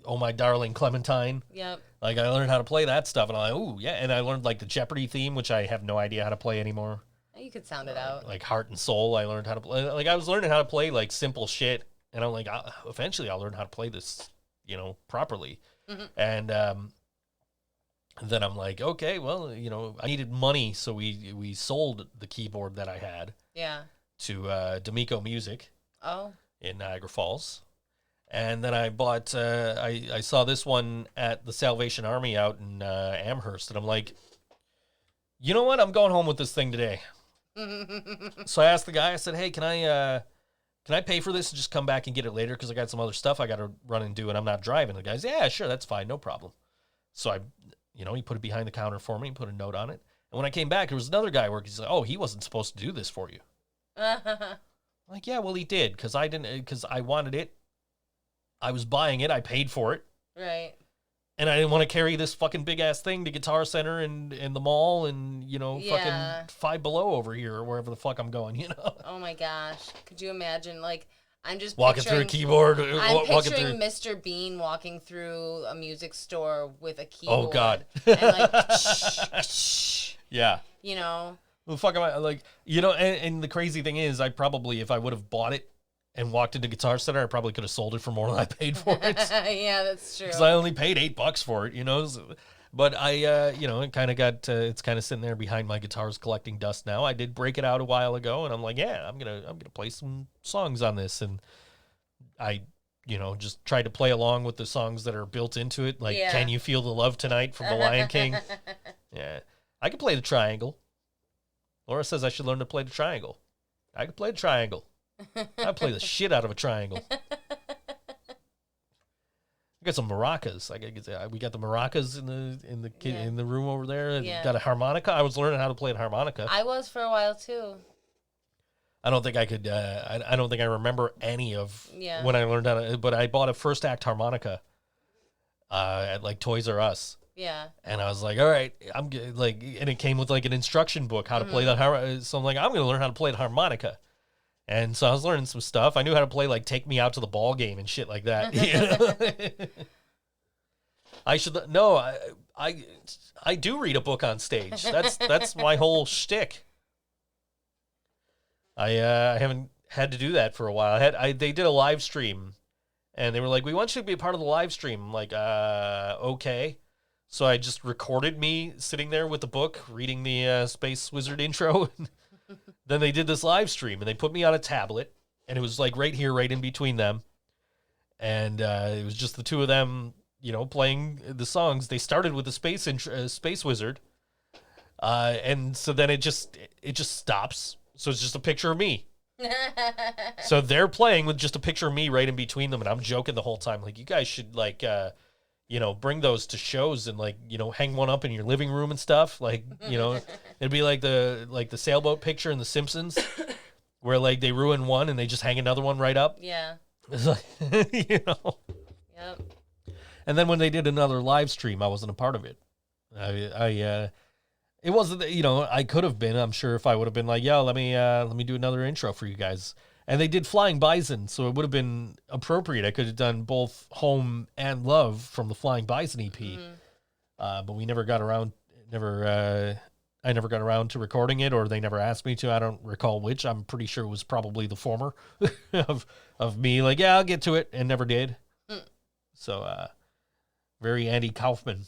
Oh My Darling Clementine. Yep. Like, I learned how to play that stuff, and I'm like, ooh, yeah. And I learned, like, the Jeopardy theme, which I have no idea how to play anymore. You could sound it out. Like, Heart and Soul, I learned how to play. Like, I was learning how to play, like, simple shit, and I'm like, eventually I'll learn how to play this, properly. And then I'm like, okay, well, I needed money, so we sold the keyboard that I had to D'Amico Music in Niagara Falls. And then I bought, I saw this one at the Salvation Army out in Amherst, and I'm like, you know what? I'm going home with this thing today. So I asked the guy, I said, hey, can I pay for this and just come back and get it later? Because I got some other stuff I got to run and do, and I'm not driving. The guy's, yeah, sure, that's fine, no problem. So he put it behind the counter for me, put a note on it. And when I came back, there was another guy working. He's like, oh, he wasn't supposed to do this for you. I'm like, yeah, well, he did, because I wanted it. I was buying it. I paid for it. Right. And I didn't want to carry this fucking big-ass thing to Guitar Center and the mall and, fucking Five Below over here or wherever the fuck I'm going, Oh, my gosh. Could you imagine, like, I'm just walking through a keyboard. I'm picturing Mr. Bean walking through a music store with a keyboard. Oh, God. And, like, yeah. Well, fuck am I, like, and the crazy thing is, I probably, if I would have bought it and walked into Guitar Center, I probably could have sold it for more than I paid for it. Yeah, that's true. Because I only paid $8 for it, But I, it kind of got, it's kind of sitting there behind my guitars collecting dust now. I did break it out a while ago, and I'm like, yeah, I'm gonna play some songs on this, and I, just tried to play along with the songs that are built into it, like "Can You Feel the Love Tonight" from The Lion King. Yeah, I can play the triangle. Laura says I should learn to play the triangle. I can play the triangle. I play the shit out of a triangle. We got some maracas. We got the maracas in the room over there. Yeah. Got a harmonica. I was learning how to play the harmonica. I was for a while too. I don't think I could. I don't think I remember any of Yeah. when I learned how to. But I bought a first act harmonica at like Toys R Us. Yeah. And I was like, all right, and it came with like an instruction book how to play that harmonica. So I'm like, I'm going to learn how to play the harmonica. And so I was learning some stuff. I knew how to play like "Take Me Out to the Ball Game" and shit like that. I should I do read a book on stage. That's my whole shtick. I haven't had to do that for a while. They did a live stream, and they were like, "We want you to be a part of the live stream." I'm like, okay. So I just recorded me sitting there with the book, reading the Space Wizard intro. Then they did this live stream, and they put me on a tablet, and it was like right here, right in between them. And it was just the two of them, playing the songs. They started with the Space Wizard, and so then it just stops. So it's just a picture of me. So they're playing with just a picture of me right in between them, and I'm joking the whole time, like, you guys should bring those to shows and hang one up in your living room and stuff. Like, it'd be like the sailboat picture in The Simpsons, where like they ruin one and they just hang another one right up. Yeah. It's like, Yep. And then when they did another live stream, I wasn't a part of it. It wasn't, I could have been, I'm sure, if I would have been like, yo, let me do another intro for you guys. And they did Flying Bison, so it would have been appropriate. I could have done both Home and Love from the Flying Bison EP. But we never got around, I never got around to recording it, or they never asked me to. I don't recall which. I'm pretty sure it was probably the former of me, like, yeah, I'll get to it, and never did. So, very Andy Kaufman.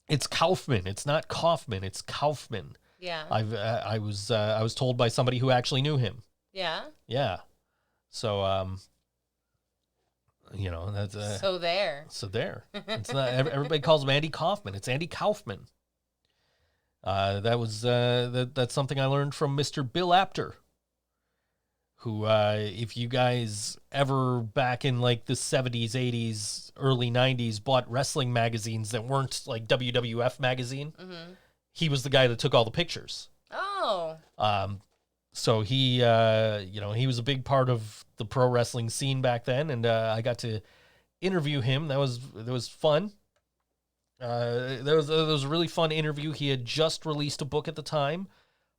It's Kaufman. It's not Kaufman. It's Kaufman. Yeah. I was told by somebody who actually knew him. Yeah. Yeah. So, that's so there. So there. It's not everybody calls him Andy Kaufman. It's Andy Kaufman. That's something I learned from Mr. Bill Apter, who, if you guys ever back in like the 70s, 80s, early 90s bought wrestling magazines that weren't like WWF magazine, he was the guy that took all the pictures. Oh. So he was a big part of the pro wrestling scene back then, and I got to interview him. That was fun. There was a really fun interview. He had just released a book at the time.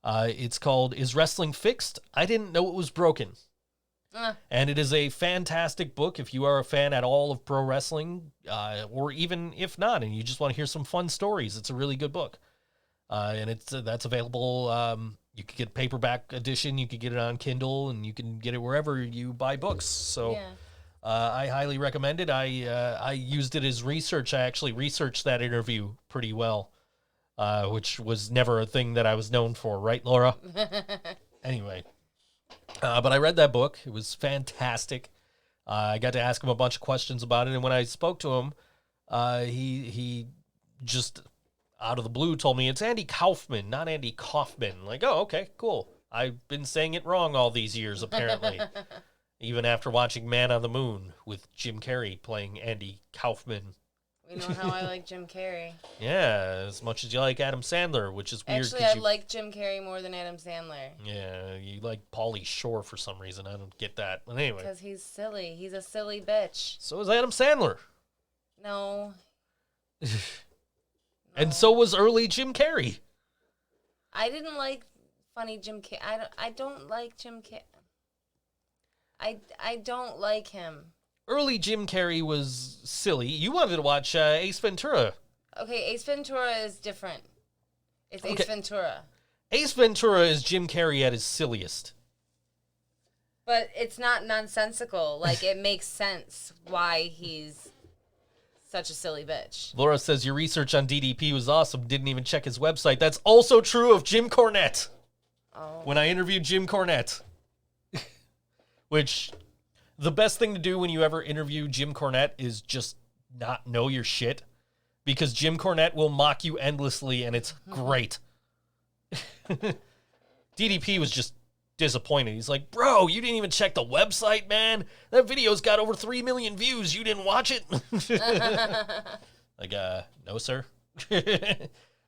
It's called "Is Wrestling Fixed? I Didn't Know It Was Broken." And it is a fantastic book if you are a fan at all of pro wrestling, or even if not, and you just want to hear some fun stories. It's a really good book. And that's available. You could get paperback edition. You could get it on Kindle, and you can get it wherever you buy books. So I highly recommend it. I used it as research. I actually researched that interview pretty well, which was never a thing that I was known for, right, Laura? Anyway, but I read that book. It was fantastic. I got to ask him a bunch of questions about it, and when I spoke to him, he just out of the blue told me it's Andy Kaufman, not Andy Kaufman. Like, oh, okay, cool. I've been saying it wrong all these years, apparently. Even after watching Man on the Moon with Jim Carrey playing Andy Kaufman. We know how I like Jim Carrey. Yeah, as much as you like Adam Sandler, which is weird. Actually, I like Jim Carrey more than Adam Sandler. Yeah, you like Pauly Shore for some reason. I don't get that. But anyway. Because he's silly. He's a silly bitch. So is Adam Sandler. No. And so was early Jim Carrey. I didn't like funny Jim Carrey. I don't like Jim Carrey. I don't like him. Early Jim Carrey was silly. You wanted to watch Ace Ventura. Okay, Ace Ventura is different. It's Ace Ventura. Ace Ventura is Jim Carrey at his silliest. But it's not nonsensical. Like, it makes sense why he's such a silly bitch. Laura says your research on DDP was awesome. Didn't even check his website. That's also true of Jim Cornette. Oh. When I interviewed Jim Cornette. Which, the best thing to do when you ever interview Jim Cornette is just not know your shit. Because Jim Cornette will mock you endlessly, and it's great. DDP was just disappointed. He's like, bro, you didn't even check the website, man. That video's got over 3 million views. You didn't watch it? Like, no, sir.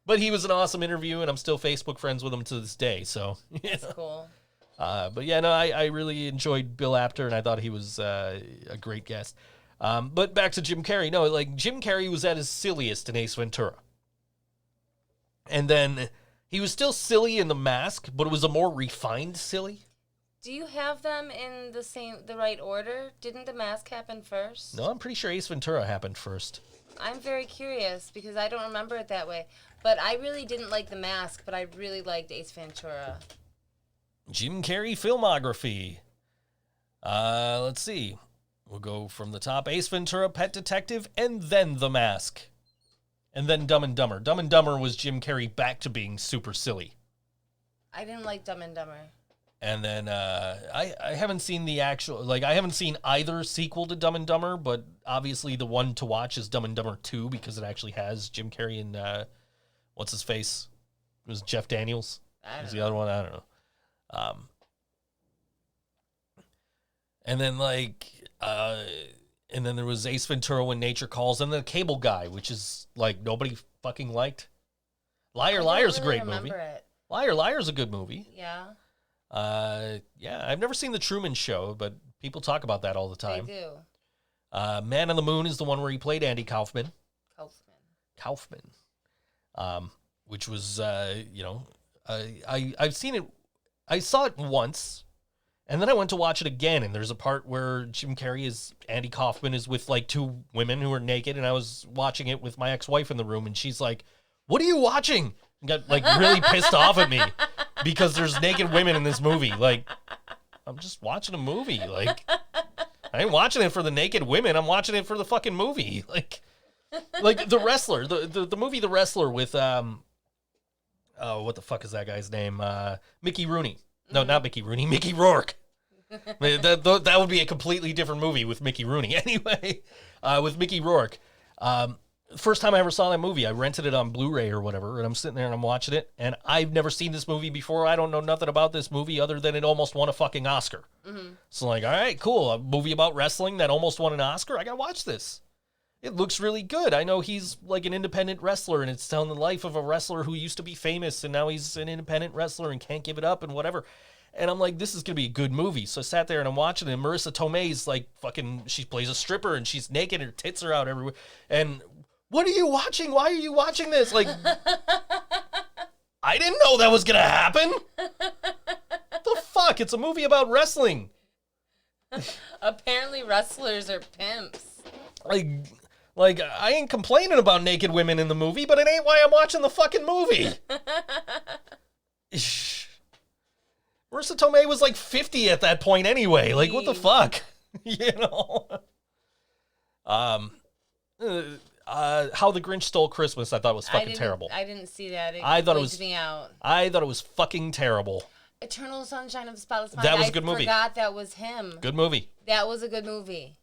But he was an awesome interview, and I'm still Facebook friends with him to this day. So That's cool. But yeah, no, I really enjoyed Bill Apter, and I thought he was a great guest. But back to Jim Carrey. No, like, Jim Carrey was at his silliest in Ace Ventura. And then he was still silly in The Mask, but it was a more refined silly. Do you have them in the right order? Didn't The Mask happen first? No, I'm pretty sure Ace Ventura happened first. I'm very curious because I don't remember it that way. But I really didn't like The Mask, but I really liked Ace Ventura. Jim Carrey filmography. Let's see. We'll go from the top. Ace Ventura, Pet Detective, and then The Mask. And then Dumb and Dumber. Dumb and Dumber was Jim Carrey back to being super silly. I didn't like Dumb and Dumber. And then I haven't seen the actual, like, I haven't seen either sequel to Dumb and Dumber, but obviously the one to watch is Dumb and Dumber 2 because it actually has Jim Carrey and, what's his face? It was Jeff Daniels. Was the other one? I don't know. And then, like, and then there was Ace Ventura When Nature Calls, and the Cable Guy, which is, like, nobody fucking liked. Liar Liar's a great movie. Liar Liar's a good movie. Yeah. Yeah, I've never seen The Truman Show, but people talk about that all the time. They do. Man on the Moon is the one where he played Andy Kaufman. Kaufman. Which was, you know, I've seen it. I saw it once, and then I went to watch it again, and there's a part where Jim Carrey Andy Kaufman is with, like, 2 women who are naked, and I was watching it with my ex-wife in the room, and she's like, what are you watching? And got, like, really pissed off at me because there's naked women in this movie. Like, I'm just watching a movie. Like, I ain't watching it for the naked women. I'm watching it for the fucking movie. Like The Wrestler, the movie The Wrestler with, oh, what the fuck is that guy's name? Mickey Rooney. No, not Mickey Rooney. Mickey Rourke. That would be a completely different movie with Mickey Rooney. Anyway, with Mickey Rourke. First time I ever saw that movie, I rented it on Blu-ray or whatever, and I'm sitting there and I'm watching it, and I've never seen this movie before. I don't know nothing about this movie other than it almost won a fucking Oscar. Mm-hmm. So, like, all right, cool. A movie about wrestling that almost won an Oscar? I gotta watch this. It looks really good. I know he's, like, an independent wrestler, and it's telling the life of a wrestler who used to be famous, and now he's an independent wrestler and can't give it up and whatever. And I'm like, this is going to be a good movie. So I sat there and I'm watching it, and Marissa Tomei's, like, fucking, she plays a stripper, and she's naked, and her tits are out everywhere. And what are you watching? Why are you watching this? Like, I didn't know that was going to happen. The fuck? It's a movie about wrestling. Apparently wrestlers are pimps. Like, I ain't complaining about naked women in the movie, but it ain't why I'm watching the fucking movie. Marissa Tomei was like 50 at that point anyway. Like, what the fuck? You know? How the Grinch Stole Christmas, I thought was fucking terrible. I didn't see that. I thought it was me out. I thought it was fucking terrible. Eternal Sunshine of the Spotless Mind. That was a good movie. I forgot that was him. Good movie. That was a good movie.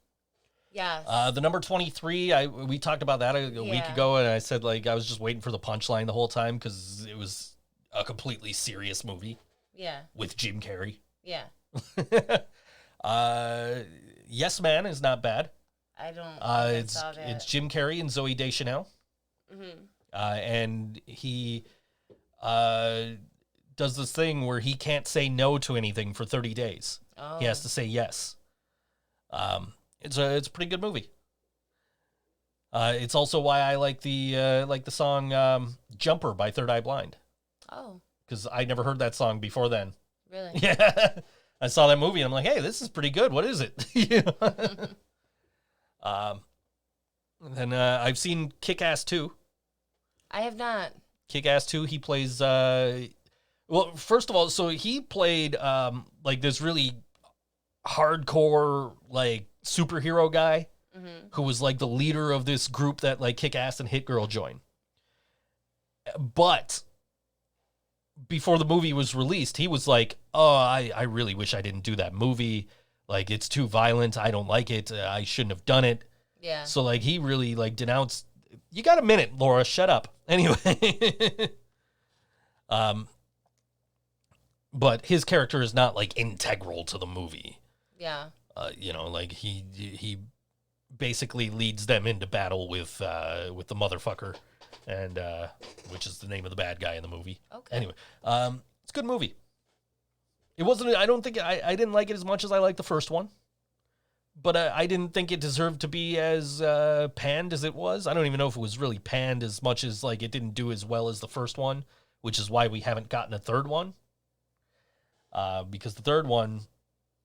Yes. The number 23, we talked about that a week ago, and I said, like, I was just waiting for the punchline the whole time because it was a completely serious movie. Yeah. With Jim Carrey. Yeah. Yes Man is not bad. I don't saw that. It's Jim Carrey and Zooey Deschanel. Mm-hmm. And he does this thing where he can't say no to anything for 30 days. Oh. He has to say yes. It's a pretty good movie. It's also why I like the song "Jumper" by Third Eye Blind. Oh. Because I never heard that song before then. Really? Yeah. I saw that movie and I'm like, hey, this is pretty good. What is it? Then I've seen Kick-Ass 2. I have not. Kick-Ass 2, he plays... well, first of all, so he played like this really hardcore like superhero guy who was like the leader of this group that like Kick-Ass and Hit Girl join. But before the movie was released, he was like, oh, I really wish I didn't do that movie. Like, it's too violent. I don't like it. I shouldn't have done it. Yeah. So, like, he really, like, denounced... You got a minute, Laura. Shut up. Anyway. But his character is not, like, integral to the movie. Yeah. You know, like, he basically leads them into battle with the motherfucker. And which is the name of the bad guy in the movie. Okay. Anyway, it's a good movie. It wasn't. I don't think I didn't like it as much as I liked the first one, but I didn't think it deserved to be as panned as it was. I don't even know if it was really panned as much as like it didn't do as well as the first one, which is why we haven't gotten a third one. Because the third one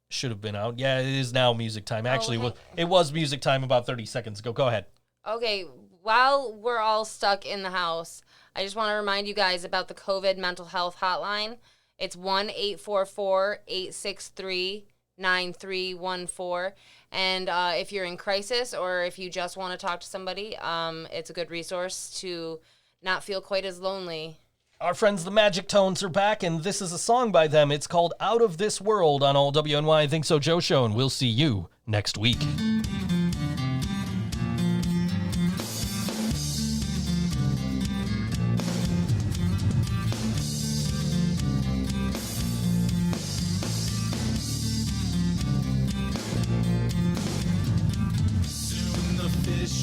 should have been out. Yeah, it is now music time. Actually, it was music time about 30 seconds ago. Go ahead. Okay. While we're all stuck in the house, I just want to remind you guys about the COVID mental health hotline. It's 1-844-863-9314. And if you're in crisis or if you just want to talk to somebody, it's a good resource to not feel quite as lonely. Our friends the MagicTonez are back, and this is a song by them. It's called Out of This World on all WNY Think So Joe Show, and we'll see you next week.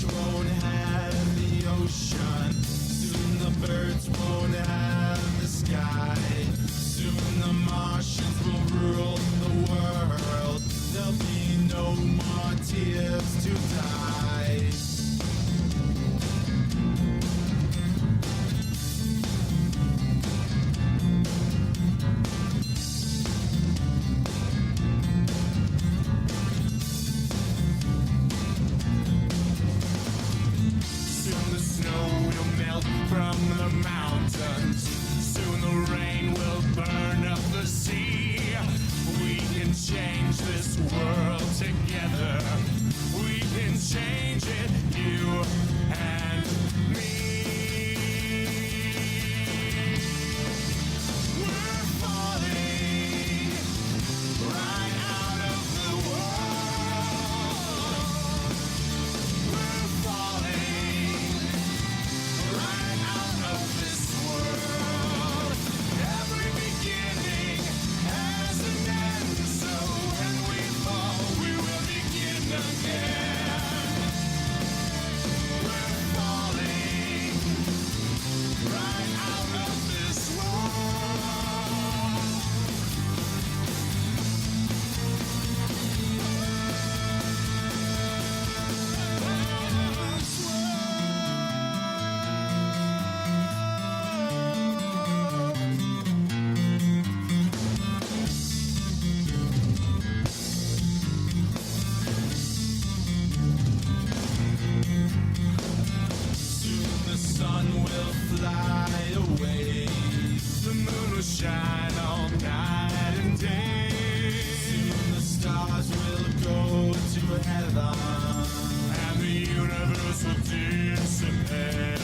Won't have the ocean. Soon the birds won't have the sky. Soon the Martians will rule the world. There'll be no more tears. shine all night and day. Soon the stars will go to heaven, and the universe will dissipate.